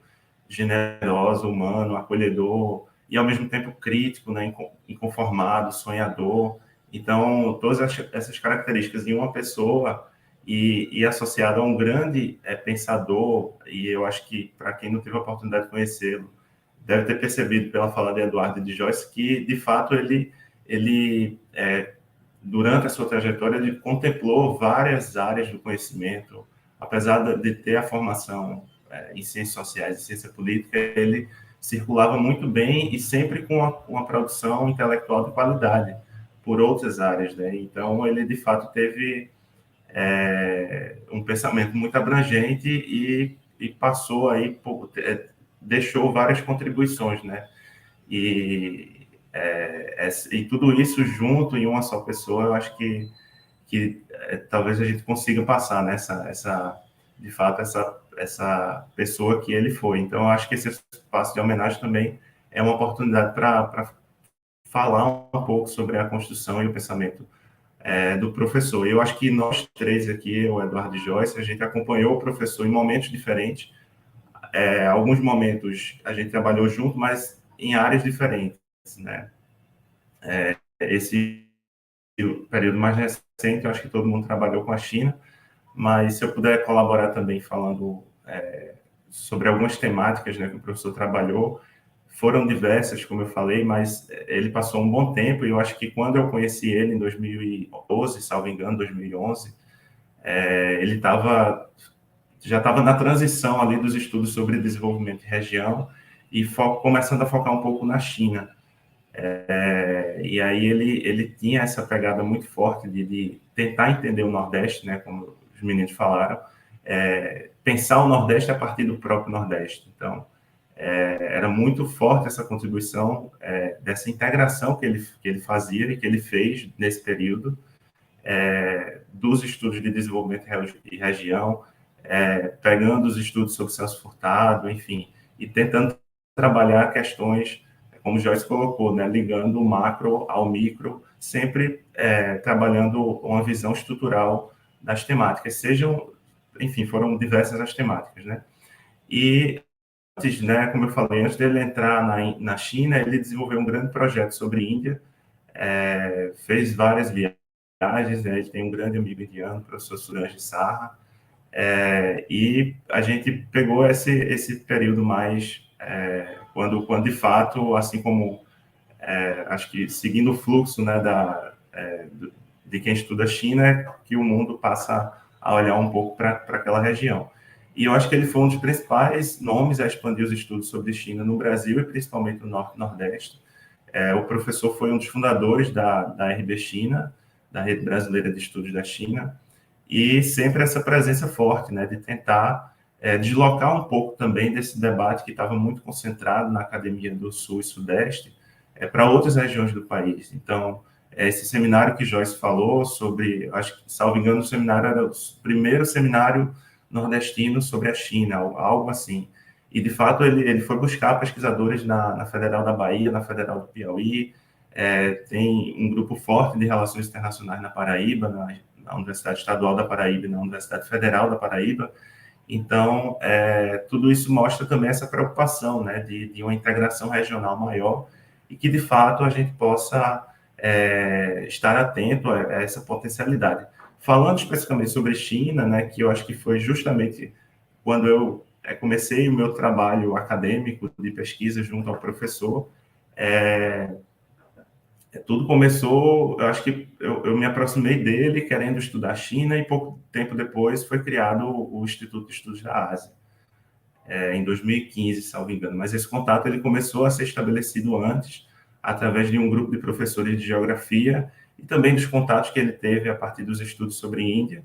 generoso, humano, acolhedor e, ao mesmo tempo, crítico, né, inconformado, sonhador. Então, todas essas características de uma pessoa e associado a um grande pensador, e eu acho que, para quem não teve a oportunidade de conhecê-lo, deve ter percebido pela fala de Eduardo e de Joyce que, de fato, ele durante a sua trajetória, ele contemplou várias áreas do conhecimento. Apesar de ter a formação em ciências sociais e ciência política, ele circulava muito bem e sempre com uma produção intelectual de qualidade por outras áreas, né? Então, ele, de fato, teve um pensamento muito abrangente e passou aí, deixou várias contribuições, né? E tudo isso junto em uma só pessoa, eu acho que talvez a gente consiga passar nessa de fato, essa pessoa que ele foi. Então, eu acho que esse espaço de homenagem também é uma oportunidade para falar um pouco sobre a construção e o pensamento do professor. Eu acho que nós três aqui, o Eduardo e Joyce, a gente acompanhou o professor em momentos diferentes. Alguns momentos a gente trabalhou junto, mas em áreas diferentes, né? Esse período mais recente, eu acho que todo mundo trabalhou com a China, mas se eu puder colaborar também falando sobre algumas temáticas, né, que o professor trabalhou, foram diversas, como eu falei, mas ele passou um bom tempo, e eu acho que quando eu conheci ele, em 2012, salvo engano, 2011, ele já estava na transição ali dos estudos sobre desenvolvimento de região e começando a focar um pouco na China. E aí ele tinha essa pegada muito forte de tentar entender o Nordeste, né, como os meninos falaram, pensar o Nordeste a partir do próprio Nordeste. Então, era muito forte essa contribuição dessa integração que ele fazia e que ele fez nesse período, dos estudos de desenvolvimento e região, pegando os estudos sobre Celso Furtado, enfim, e tentando trabalhar questões, como o Joyce colocou, né, ligando o macro ao micro, sempre trabalhando uma visão estrutural das temáticas, enfim, foram diversas as temáticas, né? E antes, né, como eu falei, antes dele entrar na China, ele desenvolveu um grande projeto sobre Índia, fez várias viagens, né, ele tem um grande amigo indiano, o professor Surange Sarra, e a gente pegou esse período mais, quando de fato, assim como, acho que seguindo o fluxo, né, de quem estuda a China, que o mundo passa a olhar um pouco para aquela região. E eu acho que ele foi um dos principais nomes a expandir os estudos sobre China no Brasil e principalmente no Norte e Nordeste. O professor foi um dos fundadores da RB China, da Rede Brasileira de Estudos da China, e sempre essa presença forte, né, de tentar deslocar um pouco também desse debate que estava muito concentrado na academia do Sul e Sudeste para outras regiões do país. Então, esse seminário que Joyce falou sobre, acho que, salvo engano, o seminário era o primeiro seminário nordestino sobre a China, algo assim. E, de fato, ele foi buscar pesquisadores na Federal da Bahia, na Federal do Piauí, tem um grupo forte de relações internacionais na Paraíba, na Universidade Estadual da Paraíba e na Universidade Federal da Paraíba. Então, tudo isso mostra também essa preocupação, né, de uma integração regional maior e que, de fato, a gente possa estar atento a essa potencialidade. Falando especificamente sobre China, né, que eu acho que foi justamente quando eu comecei o meu trabalho acadêmico de pesquisa junto ao professor, tudo começou, eu acho que eu me aproximei dele querendo estudar China e pouco tempo depois foi criado o Instituto de Estudos da Ásia, em 2015, salvo engano. Mas esse contato ele começou a ser estabelecido antes, através de um grupo de professores de geografia e também dos contatos que ele teve a partir dos estudos sobre Índia.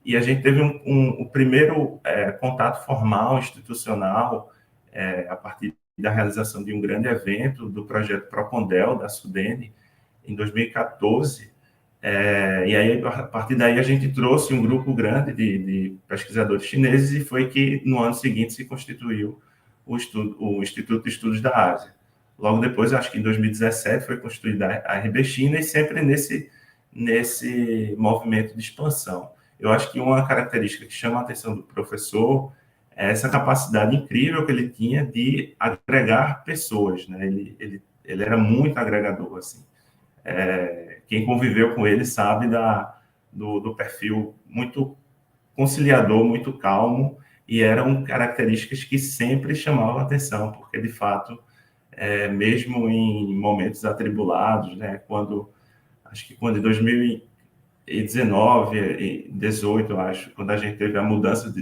E a gente teve o primeiro contato formal, institucional, a partir da realização de um grande evento do projeto Procondel, da Sudene, em 2014, e aí, a partir daí, a gente trouxe um grupo grande de pesquisadores chineses e foi que, no ano seguinte, se constituiu o Instituto de Estudos da Ásia. Logo depois, acho que em 2017, foi constituída a RB China e sempre nesse movimento de expansão. Eu acho que uma característica que chama a atenção do professor é essa capacidade incrível que ele tinha de agregar pessoas, né? Ele era muito agregador, assim. Quem conviveu com ele sabe do perfil muito conciliador, muito calmo, e eram características que sempre chamavam a atenção, porque, de fato, mesmo em momentos atribulados, né, acho que quando em 2019 e 2018, eu acho, quando a gente teve a mudança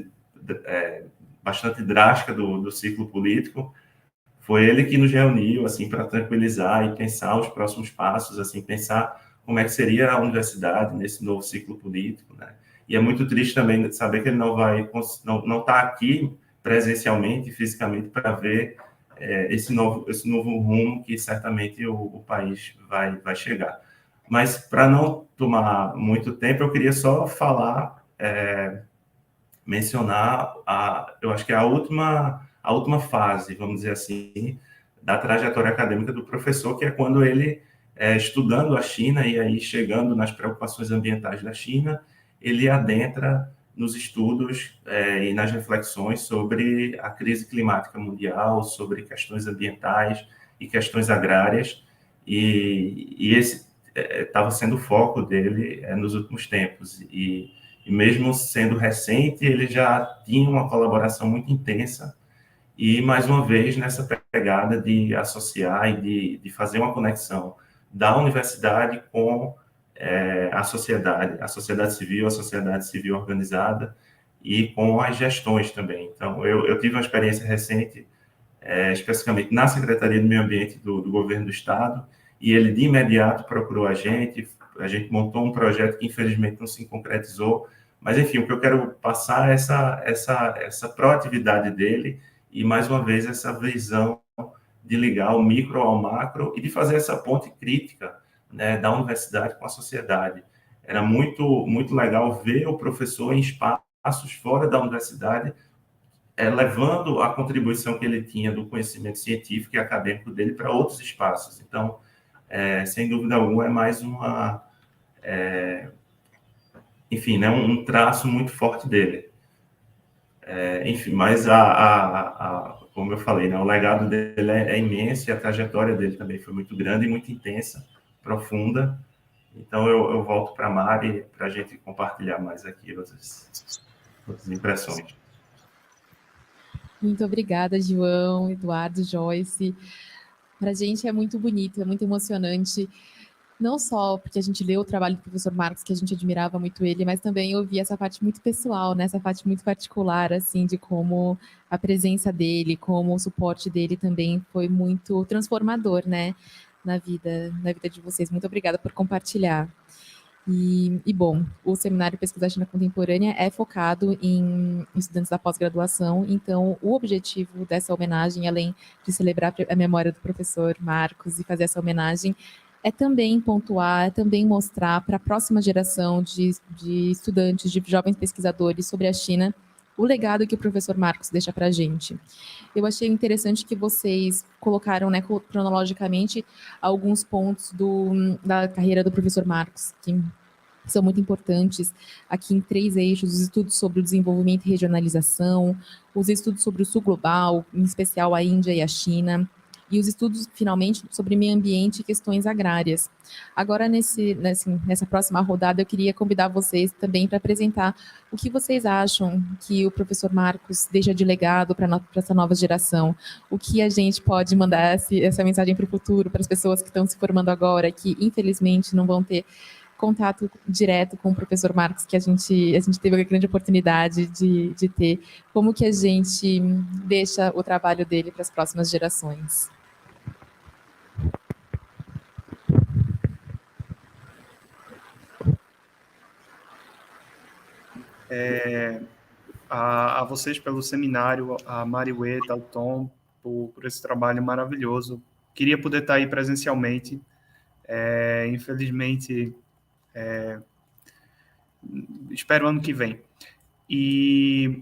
bastante drástica do ciclo político, foi ele que nos reuniu, assim, para tranquilizar e pensar os próximos passos, assim, pensar como é que seria a universidade nesse novo ciclo político, né? E é muito triste também saber que ele não está aqui presencialmente, fisicamente, para ver esse novo rumo que certamente o país vai chegar. Mas, para não tomar muito tempo, eu queria só falar, mencionar, eu acho que a última fase, vamos dizer assim, da trajetória acadêmica do professor, que é quando ele, estudando a China e aí chegando nas preocupações ambientais da China, ele adentra nos estudos e nas reflexões sobre a crise climática mundial, sobre questões ambientais e questões agrárias, e esse estava sendo o foco dele nos últimos tempos, e mesmo sendo recente, ele já tinha uma colaboração muito intensa, e mais uma vez nessa pegada de associar e de fazer uma conexão da universidade com a sociedade civil organizada, e com as gestões também. Então, eu tive uma experiência recente, especificamente na Secretaria do Meio Ambiente do Governo do Estado, e ele de imediato procurou a gente montou um projeto que infelizmente não se concretizou, mas enfim, o que eu quero passar é essa proatividade dele, e mais uma vez essa visão de ligar o micro ao macro e de fazer essa ponte crítica, né, da universidade com a sociedade. Era muito, muito legal ver o professor em espaços fora da universidade, levando a contribuição que ele tinha do conhecimento científico e acadêmico dele para outros espaços. Então, sem dúvida alguma, é mais enfim, né, um traço muito forte dele. Enfim, mas como eu falei, né, o legado dele é imenso, e a trajetória dele também foi muito grande e muito intensa, profunda. Então, eu volto para a Mari para a gente compartilhar mais aqui outras impressões. Muito obrigada, João, Eduardo, Joyce. Para a gente é muito bonito, é muito emocionante, não só porque a gente leu o trabalho do professor Marcos, que a gente admirava muito ele, mas também ouvir essa parte muito pessoal, né? Essa parte muito particular, assim, de como a presença dele, como o suporte dele também foi muito transformador, né? Na vida de vocês. Muito obrigada por compartilhar. Bom, o Seminário Pesquisar China Contemporânea é focado em estudantes da pós-graduação, então o objetivo dessa homenagem, além de celebrar a memória do professor Marcos e fazer essa homenagem, é também pontuar, é também mostrar para a próxima geração de estudantes, de jovens pesquisadores sobre a China, o legado que o professor Marcos deixa para a gente. Eu achei interessante que vocês colocaram, né, cronologicamente, alguns pontos da carreira do professor Marcos, que são muito importantes, aqui em 3 eixos: os estudos sobre o desenvolvimento e regionalização, os estudos sobre o sul global, em especial a Índia e a China, e os estudos, finalmente, sobre meio ambiente e questões agrárias. Agora, nessa próxima rodada, eu queria convidar vocês também para apresentar o que vocês acham que o professor Marcos deixa de legado para essa nova geração, o que a gente pode mandar essa mensagem para o futuro, para as pessoas que estão se formando agora, que, infelizmente, não vão ter contato direto com o professor Marcos, que a gente teve a grande oportunidade de ter. Como que a gente deixa o trabalho dele para as próximas gerações? A vocês pelo seminário, a Mariueta, ao Tom, por esse trabalho maravilhoso. Queria poder estar aí presencialmente, infelizmente, espero ano que vem. E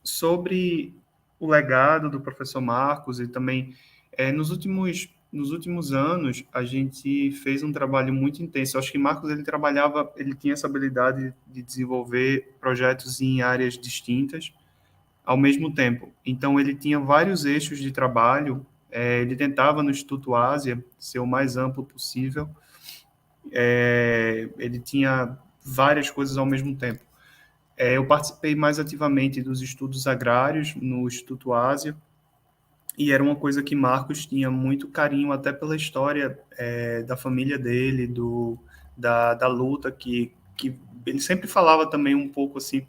sobre o legado do professor Marcos, e também nos últimos anos a gente fez um trabalho muito intenso. Eu acho que Marcos ele tinha essa habilidade de desenvolver projetos em áreas distintas ao mesmo tempo. Então ele tinha vários eixos de trabalho. Ele tentava no Instituto Ásia ser o mais amplo possível. Ele tinha várias coisas ao mesmo tempo. Eu participei mais ativamente dos estudos agrários no Instituto Ásia, e era uma coisa que Marcos tinha muito carinho, até pela história da família dele, da luta, que ele sempre falava também um pouco assim,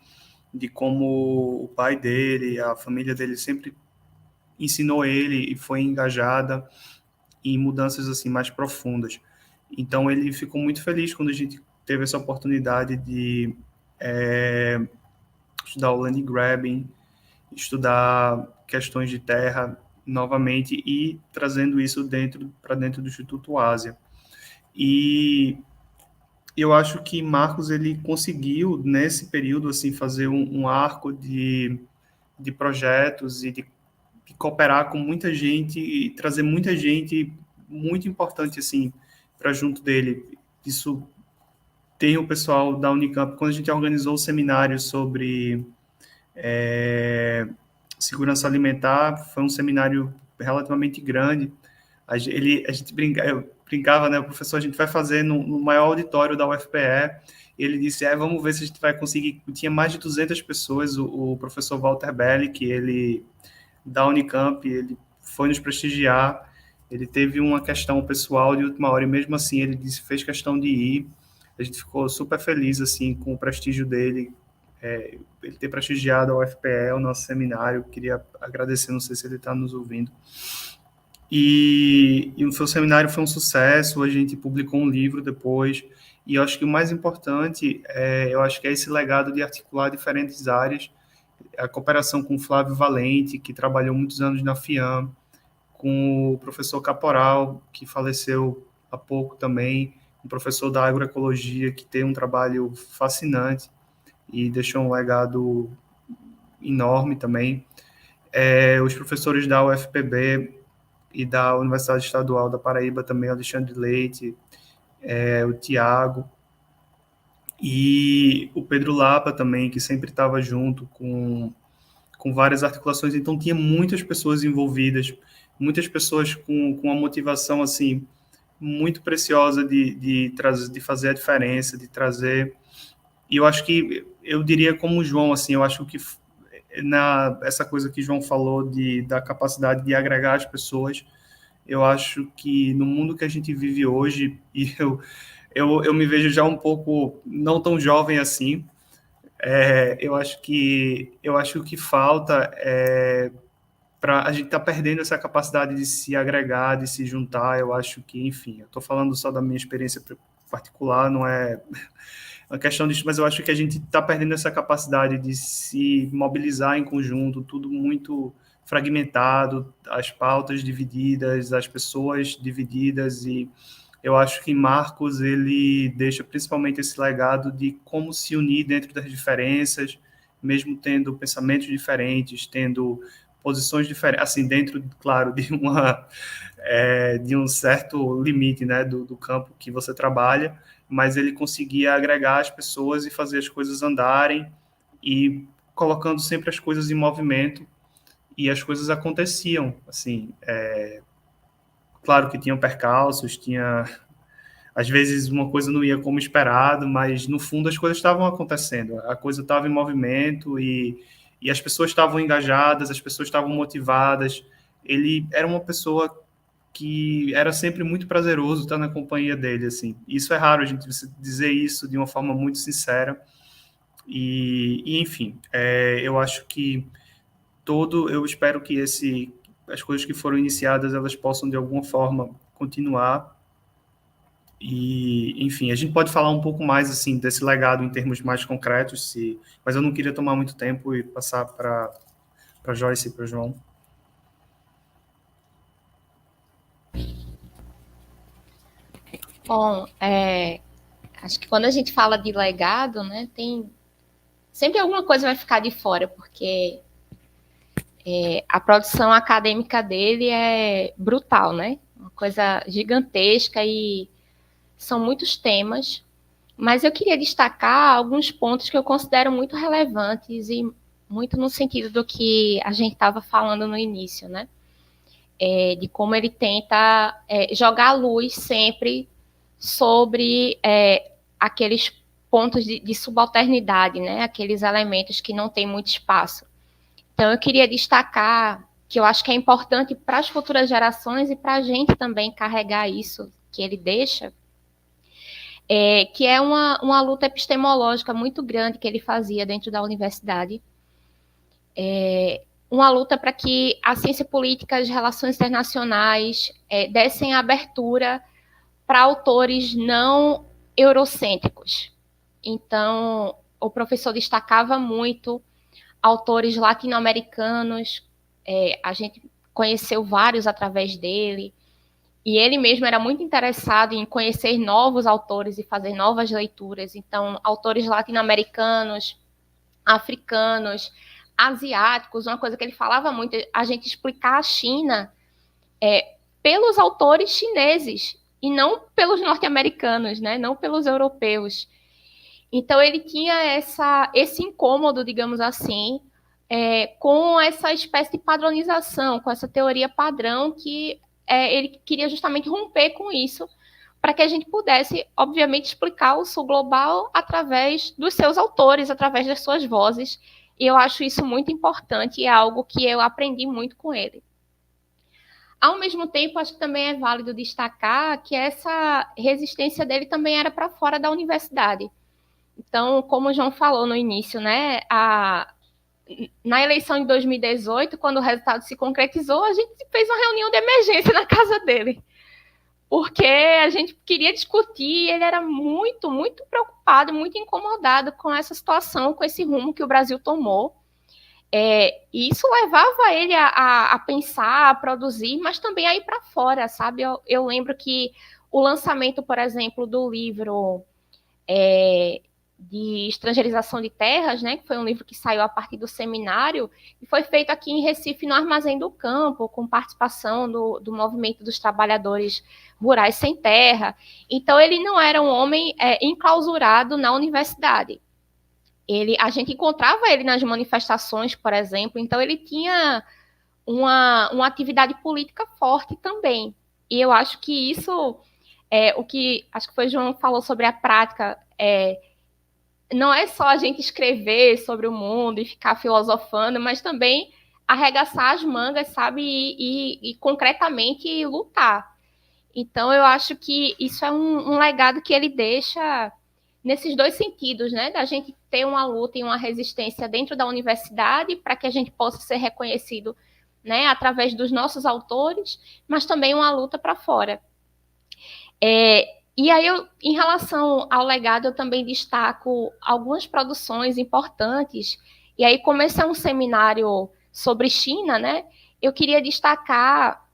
de como o pai dele, a família dele sempre ensinou ele e foi engajada em mudanças assim mais profundas. Então ele ficou muito feliz quando a gente teve essa oportunidade de estudar o land grabbing, estudar questões de terra novamente e trazendo isso para dentro do Instituto Ásia. E eu acho que Marcos ele conseguiu nesse período assim fazer um arco de projetos e de cooperar com muita gente e trazer muita gente muito importante assim para junto dele. Isso tem o pessoal da Unicamp, quando a gente organizou o seminário sobre segurança alimentar, foi um seminário relativamente grande. Eu brincava, né, o professor, a gente vai fazer no maior auditório da UFPE. Ele disse, vamos ver se a gente vai conseguir. Tinha mais de 200 pessoas, o professor Walter Belli, que ele da Unicamp, ele foi nos prestigiar. Ele teve uma questão pessoal de última hora e mesmo assim ele disse, fez questão de ir. A gente ficou super feliz assim com o prestígio dele, ele ter prestigiado a UFPE, o nosso seminário. Queria agradecer, não sei se ele está nos ouvindo. E o seu seminário foi um sucesso, a gente publicou um livro depois, e eu acho que o mais importante, eu acho que é esse legado de articular diferentes áreas, a cooperação com o Flávio Valente, que trabalhou muitos anos na FIAM, com o professor Caporal, que faleceu há pouco também, um professor da agroecologia, que tem um trabalho fascinante e deixou um legado enorme também. Os professores da UFPB e da Universidade Estadual da Paraíba também, Alexandre Leite, o Tiago, e o Pedro Lapa também, que sempre estava junto com várias articulações. Então tinha muitas pessoas envolvidas, muitas pessoas com uma motivação assim muito preciosa de fazer a diferença, de trazer. E eu acho que, eu diria como o João, assim, eu acho que essa coisa que o João falou da capacidade de agregar as pessoas, eu acho que no mundo que a gente vive hoje, e eu me vejo já um pouco não tão jovem assim, eu acho que falta a gente tá perdendo essa capacidade de se agregar, de se juntar. Eu acho que, enfim, eu estou falando só da minha experiência particular, não é uma questão disso, mas eu acho que a gente está perdendo essa capacidade de se mobilizar em conjunto, tudo muito fragmentado, as pautas divididas, as pessoas divididas, e eu acho que Marcos, ele deixa principalmente esse legado de como se unir dentro das diferenças, mesmo tendo pensamentos diferentes, tendo posições diferentes, assim, dentro, claro, de um certo limite, né, do campo que você trabalha, mas ele conseguia agregar as pessoas e fazer as coisas andarem e colocando sempre as coisas em movimento, e as coisas aconteciam, assim, claro que tinham percalços, às vezes uma coisa não ia como esperado, mas no fundo as coisas estavam acontecendo, a coisa estava em movimento e as pessoas estavam engajadas, as pessoas estavam motivadas. Ele era uma pessoa que era sempre muito prazeroso estar na companhia dele, assim. Isso é raro a gente dizer isso de uma forma muito sincera. E enfim, eu acho que eu espero que as coisas que foram iniciadas, elas possam de alguma forma continuar. E, enfim, a gente pode falar um pouco mais assim desse legado em termos mais concretos, mas eu não queria tomar muito tempo e passar para Joyce e para o João. Bom, acho que quando a gente fala de legado, né, tem sempre alguma coisa vai ficar de fora, porque a produção acadêmica dele é brutal, né? Uma coisa gigantesca e são muitos temas, mas eu queria destacar alguns pontos que eu considero muito relevantes e muito no sentido do que a gente estava falando no início, né? De como ele tenta jogar luz sempre sobre aqueles pontos de subalternidade, né? Aqueles elementos que não têm muito espaço. Então, eu queria destacar que eu acho que é importante para as futuras gerações e para a gente também carregar isso que ele deixa, que é uma luta epistemológica muito grande que ele fazia dentro da universidade. Uma luta para que a ciência política, as relações internacionais dessem abertura para autores não eurocêntricos. Então, o professor destacava muito autores latino-americanos, a gente conheceu vários através dele, e ele mesmo era muito interessado em conhecer novos autores e fazer novas leituras. Então, autores latino-americanos, africanos, asiáticos, uma coisa que ele falava muito, a gente explicar a China pelos autores chineses, e não pelos norte-americanos, né? Não pelos europeus. Então, ele tinha esse incômodo, digamos assim, com essa espécie de padronização, com essa teoria padrão que ele queria justamente romper com isso, para que a gente pudesse, obviamente, explicar o sul global através dos seus autores, através das suas vozes. E eu acho isso muito importante e é algo que eu aprendi muito com ele. Ao mesmo tempo, acho que também é válido destacar que essa resistência dele também era para fora da universidade. Então, como o João falou no início, né, na eleição de 2018, quando o resultado se concretizou, a gente fez uma reunião de emergência na casa dele, porque a gente queria discutir e ele era muito, muito preocupado, muito incomodado com essa situação, com esse rumo que o Brasil tomou. E isso levava ele a pensar, a produzir, mas também a ir para fora, sabe? Eu lembro que o lançamento, por exemplo, do livro de estrangeirização de terras, né, que foi um livro que saiu a partir do seminário, e foi feito aqui em Recife, no Armazém do Campo, com participação do movimento dos trabalhadores rurais sem terra. Então, ele não era um homem enclausurado na universidade. A gente encontrava ele nas manifestações, por exemplo, então ele tinha uma atividade política forte também. E eu acho que isso, o que acho que foi o João falou sobre a prática, não é só a gente escrever sobre o mundo e ficar filosofando, mas também arregaçar as mangas, sabe, e concretamente lutar. Então, eu acho que isso é um legado que ele deixa nesses dois sentidos, né? Da gente ter uma luta e uma resistência dentro da universidade para que a gente possa ser reconhecido, né, através dos nossos autores, mas também uma luta para fora. E aí, em relação ao legado, eu também destaco algumas produções importantes. E aí, como esse é um seminário sobre China, né, eu queria destacar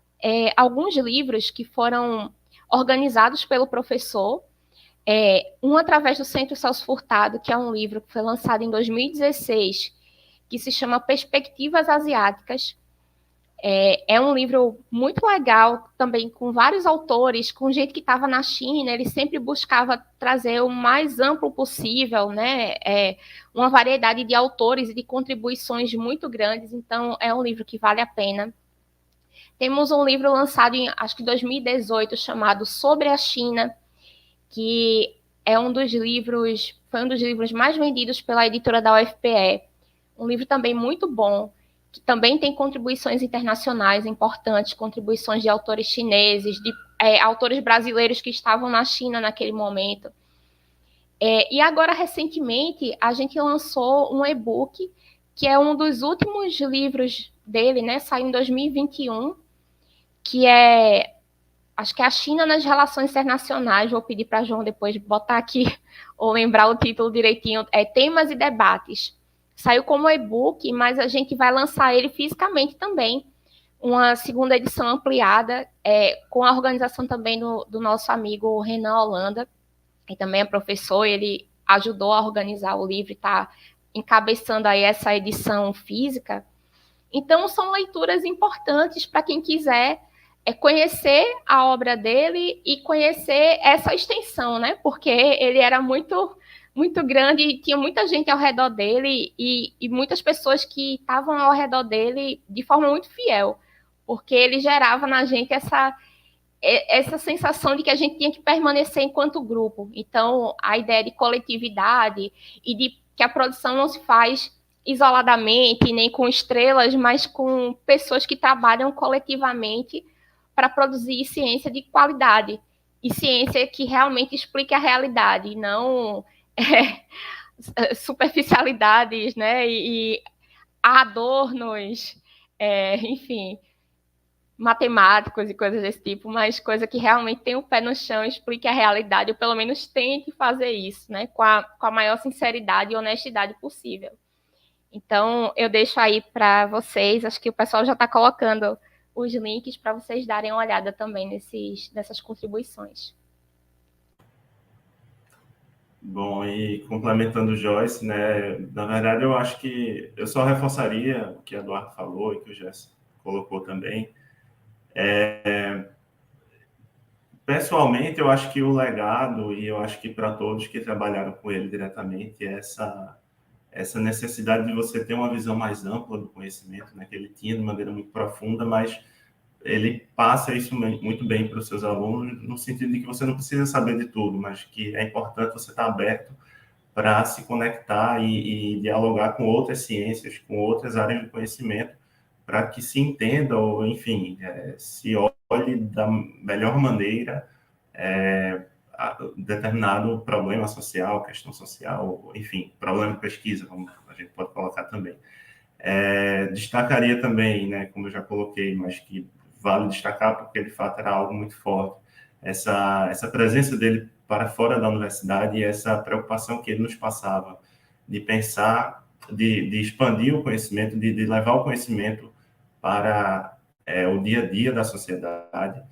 alguns livros que foram organizados pelo professor. Um através do Centro Celso Furtado, que é um livro que foi lançado em 2016, que se chama Perspectivas Asiáticas. É um livro muito legal, também com vários autores, com gente que estava na China. Ele sempre buscava trazer o mais amplo possível, né? Uma variedade de autores e de contribuições muito grandes. Então, é um livro que vale a pena. Temos um livro lançado em, acho que 2018, chamado Sobre a China, que foi um dos livros mais vendidos pela editora da UFPE. Um livro também muito bom, que também tem contribuições internacionais importantes, contribuições de autores chineses, de autores brasileiros que estavam na China naquele momento. E agora, recentemente, a gente lançou um e-book, que é um dos últimos livros dele, né? Saiu em 2021, que acho que é a China nas relações internacionais. Vou pedir para João depois botar aqui, ou lembrar o título direitinho, Temas e Debates. Saiu como e-book, mas a gente vai lançar ele fisicamente também, uma segunda edição ampliada, com a organização também do nosso amigo Renan Holanda, que também é professor, ele ajudou a organizar o livro e está encabeçando aí essa edição física. Então, são leituras importantes para quem quiser conhecer a obra dele e conhecer essa extensão, né? Porque ele era muito, muito grande e tinha muita gente ao redor dele e muitas pessoas que estavam ao redor dele de forma muito fiel, porque ele gerava na gente essa sensação de que a gente tinha que permanecer enquanto grupo. Então, a ideia de coletividade e de que a produção não se faz isoladamente, nem com estrelas, mas com pessoas que trabalham coletivamente para produzir ciência de qualidade e ciência que realmente explique a realidade, não superficialidades, né, e adornos, enfim, matemáticos e coisas desse tipo, mas coisa que realmente tem o pé no chão, explique a realidade, ou pelo menos tente fazer isso, né, com a maior sinceridade e honestidade possível. Então, eu deixo aí para vocês, acho que o pessoal já está colocando os links para vocês darem uma olhada também nessas contribuições. Bom, e complementando o Joyce, né, na verdade eu acho que eu só reforçaria o que a Eduardo falou e que o Jess colocou também. Pessoalmente, eu acho que o legado, e eu acho que para todos que trabalharam com ele diretamente, é essa necessidade de você ter uma visão mais ampla do conhecimento, né, que ele tinha de maneira muito profunda, mas ele passa isso muito bem para os seus alunos, no sentido de que você não precisa saber de tudo, mas que é importante você estar aberto para se conectar e dialogar com outras ciências, com outras áreas de conhecimento, para que se entenda, ou, enfim, se olhe da melhor maneira determinado problema social, questão social, enfim, problema de pesquisa, como a gente pode colocar também. Destacaria também, né, como eu já coloquei, mas que vale destacar porque de fato era algo muito forte, essa presença dele para fora da universidade e essa preocupação que ele nos passava de pensar, de expandir o conhecimento, de levar o conhecimento para o dia a dia da sociedade,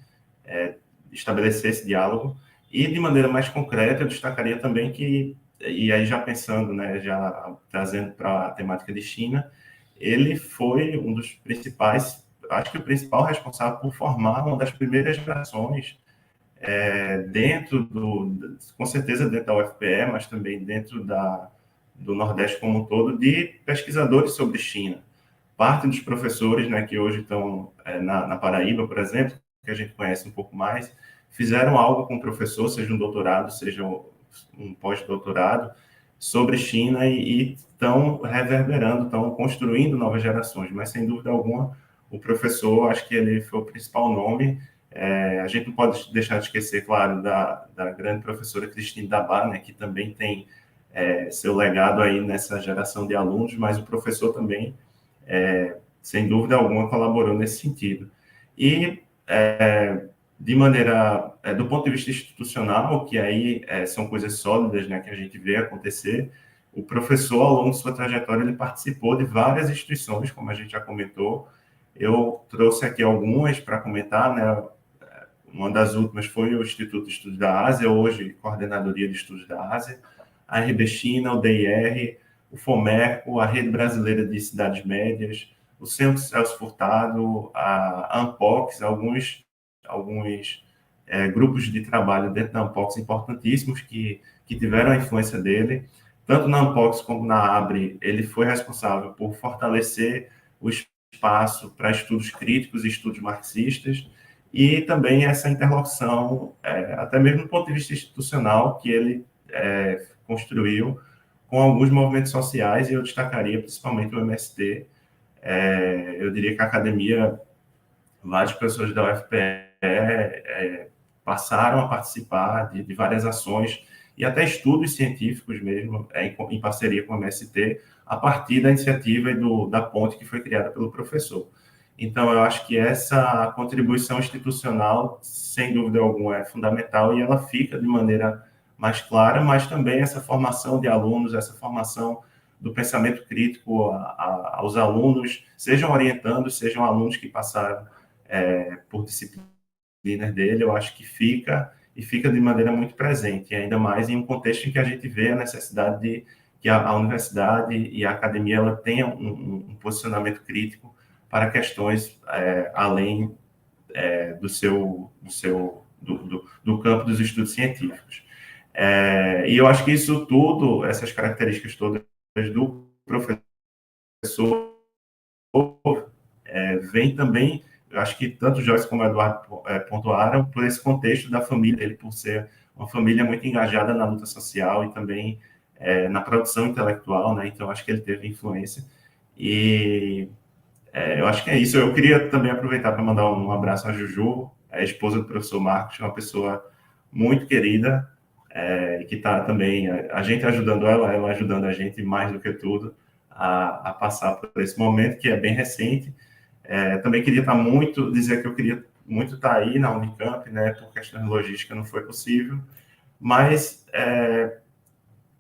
estabelecer esse diálogo. E de maneira mais concreta, eu destacaria também que, e aí já pensando, né, já trazendo para a temática de China, ele foi um dos principais, acho que o principal responsável por formar uma das primeiras gerações com certeza dentro da UFPE, mas também dentro do Nordeste como um todo, de pesquisadores sobre China. Parte dos professores, né, que hoje estão na Paraíba, por exemplo, que a gente conhece um pouco mais, fizeram algo com o professor, seja um doutorado, seja um pós-doutorado, sobre China e estão reverberando, estão construindo novas gerações, mas sem dúvida alguma, o professor, acho que ele foi o principal nome. A gente não pode deixar de esquecer, claro, da grande professora Cristine Dabá, né, que também tem seu legado aí nessa geração de alunos, mas o professor também, sem dúvida alguma, colaborou nesse sentido. E, de maneira, do ponto de vista institucional, que aí são coisas sólidas, né, que a gente vê acontecer, o professor, ao longo de sua trajetória, ele participou de várias instituições, como a gente já comentou. Eu trouxe aqui algumas para comentar, né? Uma das últimas foi o Instituto de Estudos da Ásia, hoje Coordenadoria de Estudos da Ásia, a RB China, o DIR, o FOMERCO, a Rede Brasileira de Cidades Médias, o Centro Celso Furtado, a ANPOX, alguns grupos de trabalho dentro da ANPOX importantíssimos que tiveram a influência dele. Tanto na ANPOX como na ABRE, ele foi responsável por fortalecer o espaço para estudos críticos e estudos marxistas, e também essa interlocução, até mesmo do ponto de vista institucional, que ele construiu com alguns movimentos sociais, e eu destacaria principalmente o MST. Eu diria que a academia, várias pessoas da UFPE passaram a participar de várias ações, e até estudos científicos mesmo, em parceria com o MST, a partir da iniciativa e da ponte que foi criada pelo professor. Então, eu acho que essa contribuição institucional, sem dúvida alguma, é fundamental e ela fica de maneira mais clara, mas também essa formação de alunos, essa formação do pensamento crítico aos alunos, sejam orientandos, sejam alunos que passaram por disciplinas dele. Eu acho que fica de maneira muito presente, ainda mais em um contexto em que a gente vê a necessidade de que a universidade e a academia ela tenham um posicionamento crítico para questões além do campo dos estudos científicos. E eu acho que isso tudo, essas características todas do professor, vem também, eu acho que tanto Joyce como Eduardo pontuaram, por esse contexto da família dele, por ser uma família muito engajada na luta social e também na produção intelectual, né? Então, acho que ele teve influência. E eu acho que é isso. Eu queria também aproveitar para mandar um abraço à Juju, a esposa do professor Marcos, uma pessoa muito querida, que está também, a gente ajudando ela ajudando a gente mais do que tudo, a passar por esse momento, que é bem recente. Também queria dizer que eu queria muito estar aí na Unicamp, né, por questões de logística não foi possível, mas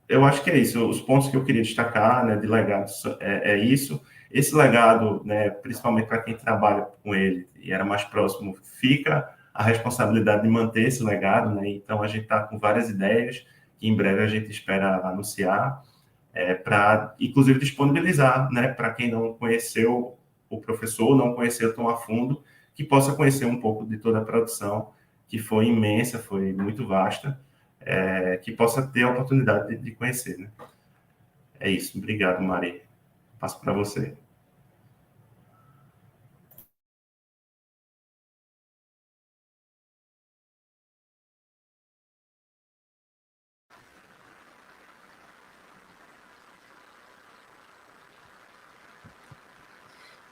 eu acho que é isso, os pontos que eu queria destacar, né, de legados, isso. Esse legado, né, principalmente para quem trabalha com ele e era mais próximo, fica a responsabilidade de manter esse legado, né? Então, a gente está com várias ideias que em breve a gente espera anunciar, para, inclusive, disponibilizar, né, para quem não conheceu o professor, não conheceu tão a fundo, que possa conhecer um pouco de toda a produção, que foi imensa, foi muito vasta, que possa ter a oportunidade de conhecer, né? É isso. Obrigado, Mari. Passo para você.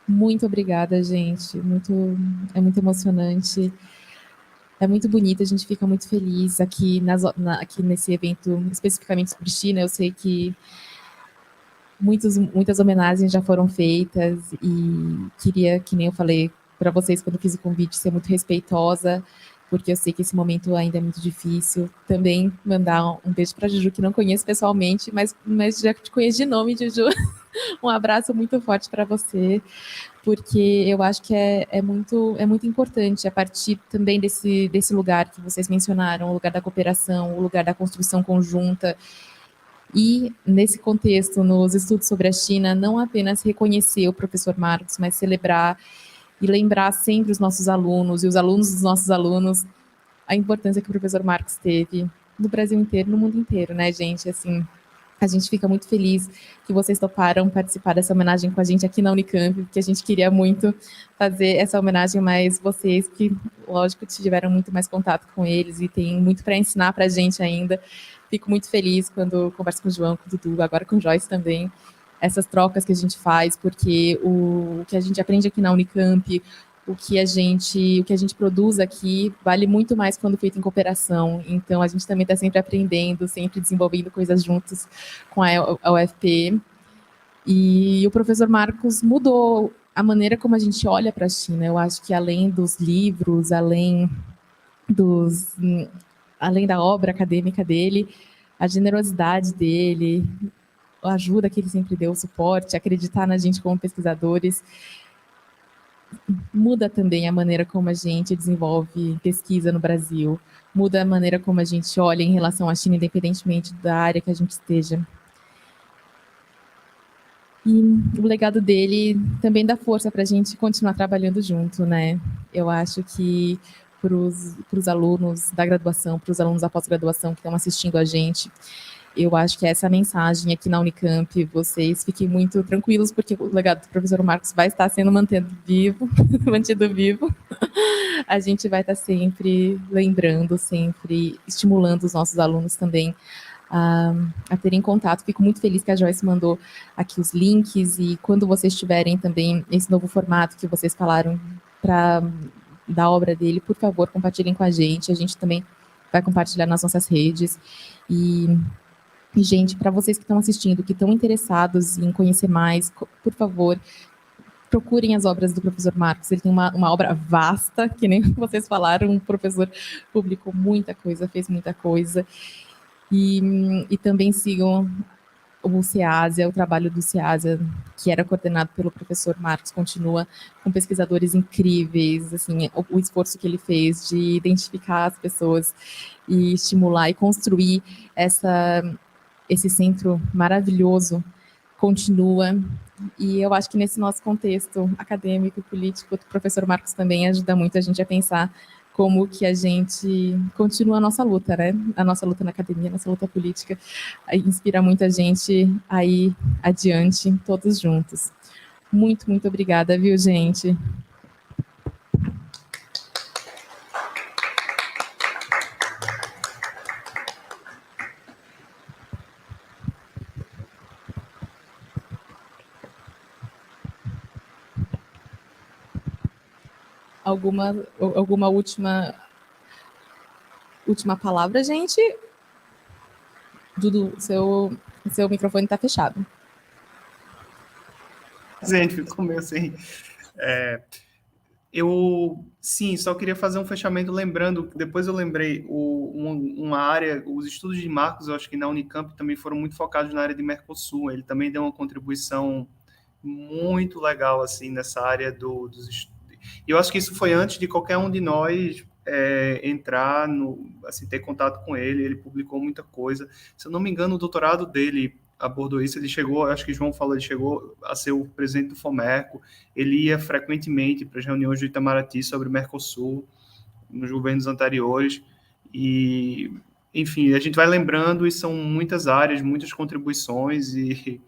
Muito obrigada, gente. É muito emocionante. É muito bonito, a gente fica muito feliz aqui, aqui nesse evento, especificamente sobre China. Eu sei que muitas homenagens já foram feitas e queria, que nem eu falei para vocês quando fiz o convite, ser muito respeitosa, porque eu sei que esse momento ainda é muito difícil. Também mandar um beijo para a Juju, que não conheço pessoalmente, mas já te conheço de nome, Juju. Um abraço muito forte para você, porque eu acho que é muito importante, a partir também desse lugar que vocês mencionaram, o lugar da cooperação, o lugar da construção conjunta, e nesse contexto, nos estudos sobre a China, não apenas reconhecer o professor Marcos, mas celebrar e lembrar sempre os nossos alunos e os alunos dos nossos alunos a importância que o professor Marcos teve no Brasil inteiro, no mundo inteiro, né, gente? Assim, a gente fica muito feliz que vocês toparam participar dessa homenagem com a gente aqui na Unicamp, porque a gente queria muito fazer essa homenagem, mas vocês que, lógico, tiveram muito mais contato com eles e tem muito para ensinar para a gente ainda. Fico muito feliz quando converso com o João, com o Dudu, agora com o Joyce também, essas trocas que a gente faz, porque o que a gente aprende aqui na Unicamp, o que a gente produz aqui vale muito mais quando feito em cooperação. Então, a gente também está sempre aprendendo, sempre desenvolvendo coisas juntos com a UFP. E o professor Marcos mudou a maneira como a gente olha para a China. Eu acho que além dos livros, além da obra acadêmica dele, a generosidade dele, a ajuda que ele sempre deu, o suporte, acreditar na gente como pesquisadores, muda também a maneira como a gente desenvolve pesquisa no Brasil, muda a maneira como a gente olha em relação à China, independentemente da área que a gente esteja. E o legado dele também dá força para a gente continuar trabalhando junto, né? Eu acho que para os alunos da graduação, para os alunos da pós-graduação que estão assistindo a gente, eu acho que essa mensagem aqui na Unicamp, vocês fiquem muito tranquilos, porque o legado do professor Marcos vai estar sendo mantido vivo. A gente vai estar sempre lembrando, sempre estimulando os nossos alunos também a terem contato. Fico muito feliz que a Joyce mandou aqui os links, e quando vocês tiverem também esse novo formato que vocês falaram da obra dele, por favor, compartilhem com a gente também vai compartilhar nas nossas redes. E gente, para vocês que estão assistindo, que estão interessados em conhecer mais, por favor, procurem as obras do professor Marcos. Ele tem uma obra vasta, que nem vocês falaram, o professor publicou muita coisa, fez muita coisa. E também sigam o SEASIA, o trabalho do SEASIA, que era coordenado pelo professor Marcos, continua com pesquisadores incríveis, assim, o esforço que ele fez de identificar as pessoas e estimular e construir esse centro maravilhoso continua. E eu acho que nesse nosso contexto acadêmico e político, o professor Marcos também ajuda muito a gente a pensar como que a gente continua a nossa luta, né? A nossa luta na academia, a nossa luta política, inspira muita gente a ir adiante, todos juntos. Muito, muito obrigada, viu, gente? Alguma última palavra, gente? Dudu, seu microfone está fechado. Gente, ficou meio assim. Sim, só queria fazer um fechamento lembrando, depois eu lembrei, uma área, os estudos de Marcos, eu acho que na Unicamp também foram muito focados na área de Mercosul, ele também deu uma contribuição muito legal, assim, nessa área dos estudos. E eu acho que isso foi antes de qualquer um de nós entrar, assim, ter contato com ele, ele publicou muita coisa. Se eu não me engano, o doutorado dele abordou isso, ele chegou, acho que João falou, ele chegou a ser o presidente do FOMERCO, ele ia frequentemente para as reuniões do Itamaraty sobre Mercosul, nos governos anteriores, e, enfim, a gente vai lembrando, e são muitas áreas, muitas contribuições, e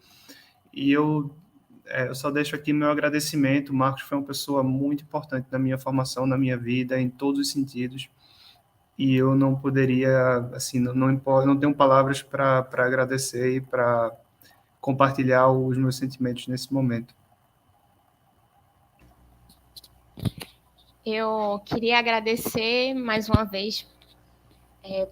eu só deixo aqui meu agradecimento. O Marcos foi uma pessoa muito importante na minha formação, na minha vida, em todos os sentidos, e eu não poderia, assim, não tenho palavras para agradecer e para compartilhar os meus sentimentos nesse momento. Eu queria agradecer mais uma vez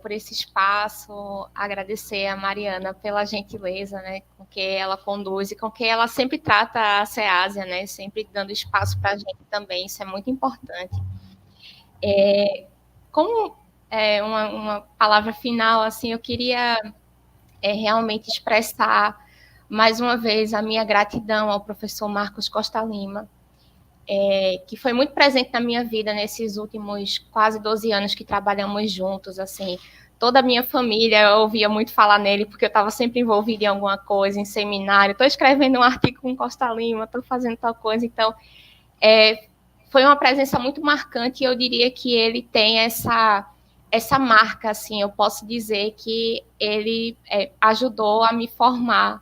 por esse espaço, agradecer a Mariana pela gentileza, né, com que ela conduz e com que ela sempre trata a SEASIA, né, sempre dando espaço para a gente também, isso é muito importante. Como uma palavra final, assim, eu queria realmente expressar mais uma vez a minha gratidão ao professor Marcos Costa Lima, que foi muito presente na minha vida nesses últimos quase 12 anos que trabalhamos juntos, assim, toda a minha família ouvia muito falar nele, porque eu estava sempre envolvida em alguma coisa, em seminário, estou escrevendo um artigo com Costa Lima, estou fazendo tal coisa, então, foi uma presença muito marcante, e eu diria que ele tem essa marca, assim, eu posso dizer que ele ajudou a me formar,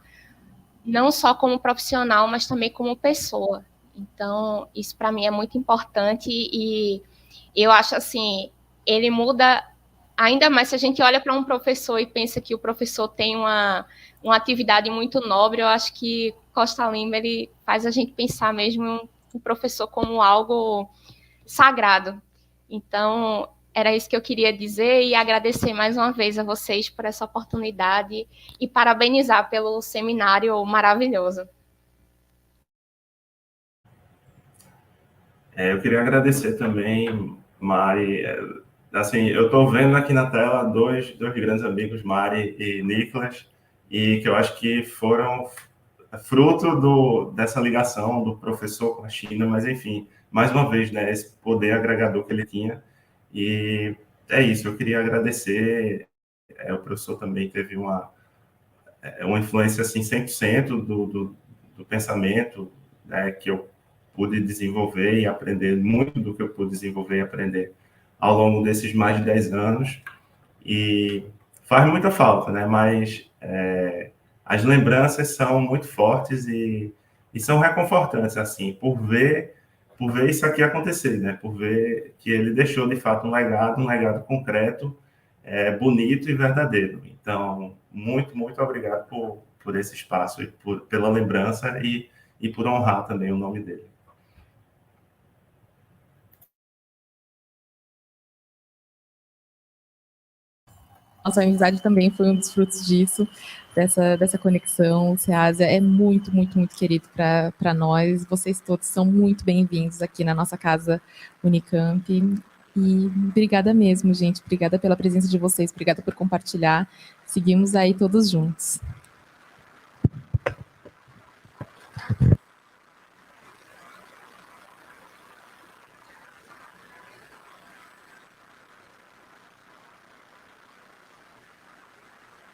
não só como profissional, mas também como pessoa. Então, isso para mim é muito importante, e eu acho assim, ele muda ainda mais se a gente olha para um professor e pensa que o professor tem uma atividade muito nobre. Eu acho que Costa Lima, ele faz a gente pensar mesmo o professor como algo sagrado. Então, era isso que eu queria dizer, e agradecer mais uma vez a vocês por essa oportunidade e parabenizar pelo seminário maravilhoso. Eu queria agradecer também, Mari. Assim, eu estou vendo aqui na tela dois grandes amigos, Mari e Nicolas, e que eu acho que foram fruto dessa ligação do professor com a China, mas, enfim, mais uma vez, né, esse poder agregador que ele tinha. E é isso, eu queria agradecer. O professor também teve uma influência, assim, 100% do pensamento, né, que eu pude desenvolver e aprender, muito do que eu pude desenvolver e aprender ao longo desses mais de 10 anos, e faz muita falta, né? Mas as lembranças são muito fortes e são reconfortantes, assim, por ver isso aqui acontecer, né? Por ver que ele deixou, de fato, um legado concreto, bonito e verdadeiro. Então, muito, muito obrigado por esse espaço, e pela lembrança, e por honrar também o nome dele. Nossa amizade também foi um dos frutos disso, dessa conexão. O SEASIA é muito, muito, muito querido para nós. Vocês todos são muito bem-vindos aqui na nossa casa Unicamp. E obrigada mesmo, gente. Obrigada pela presença de vocês. Obrigada por compartilhar. Seguimos aí todos juntos.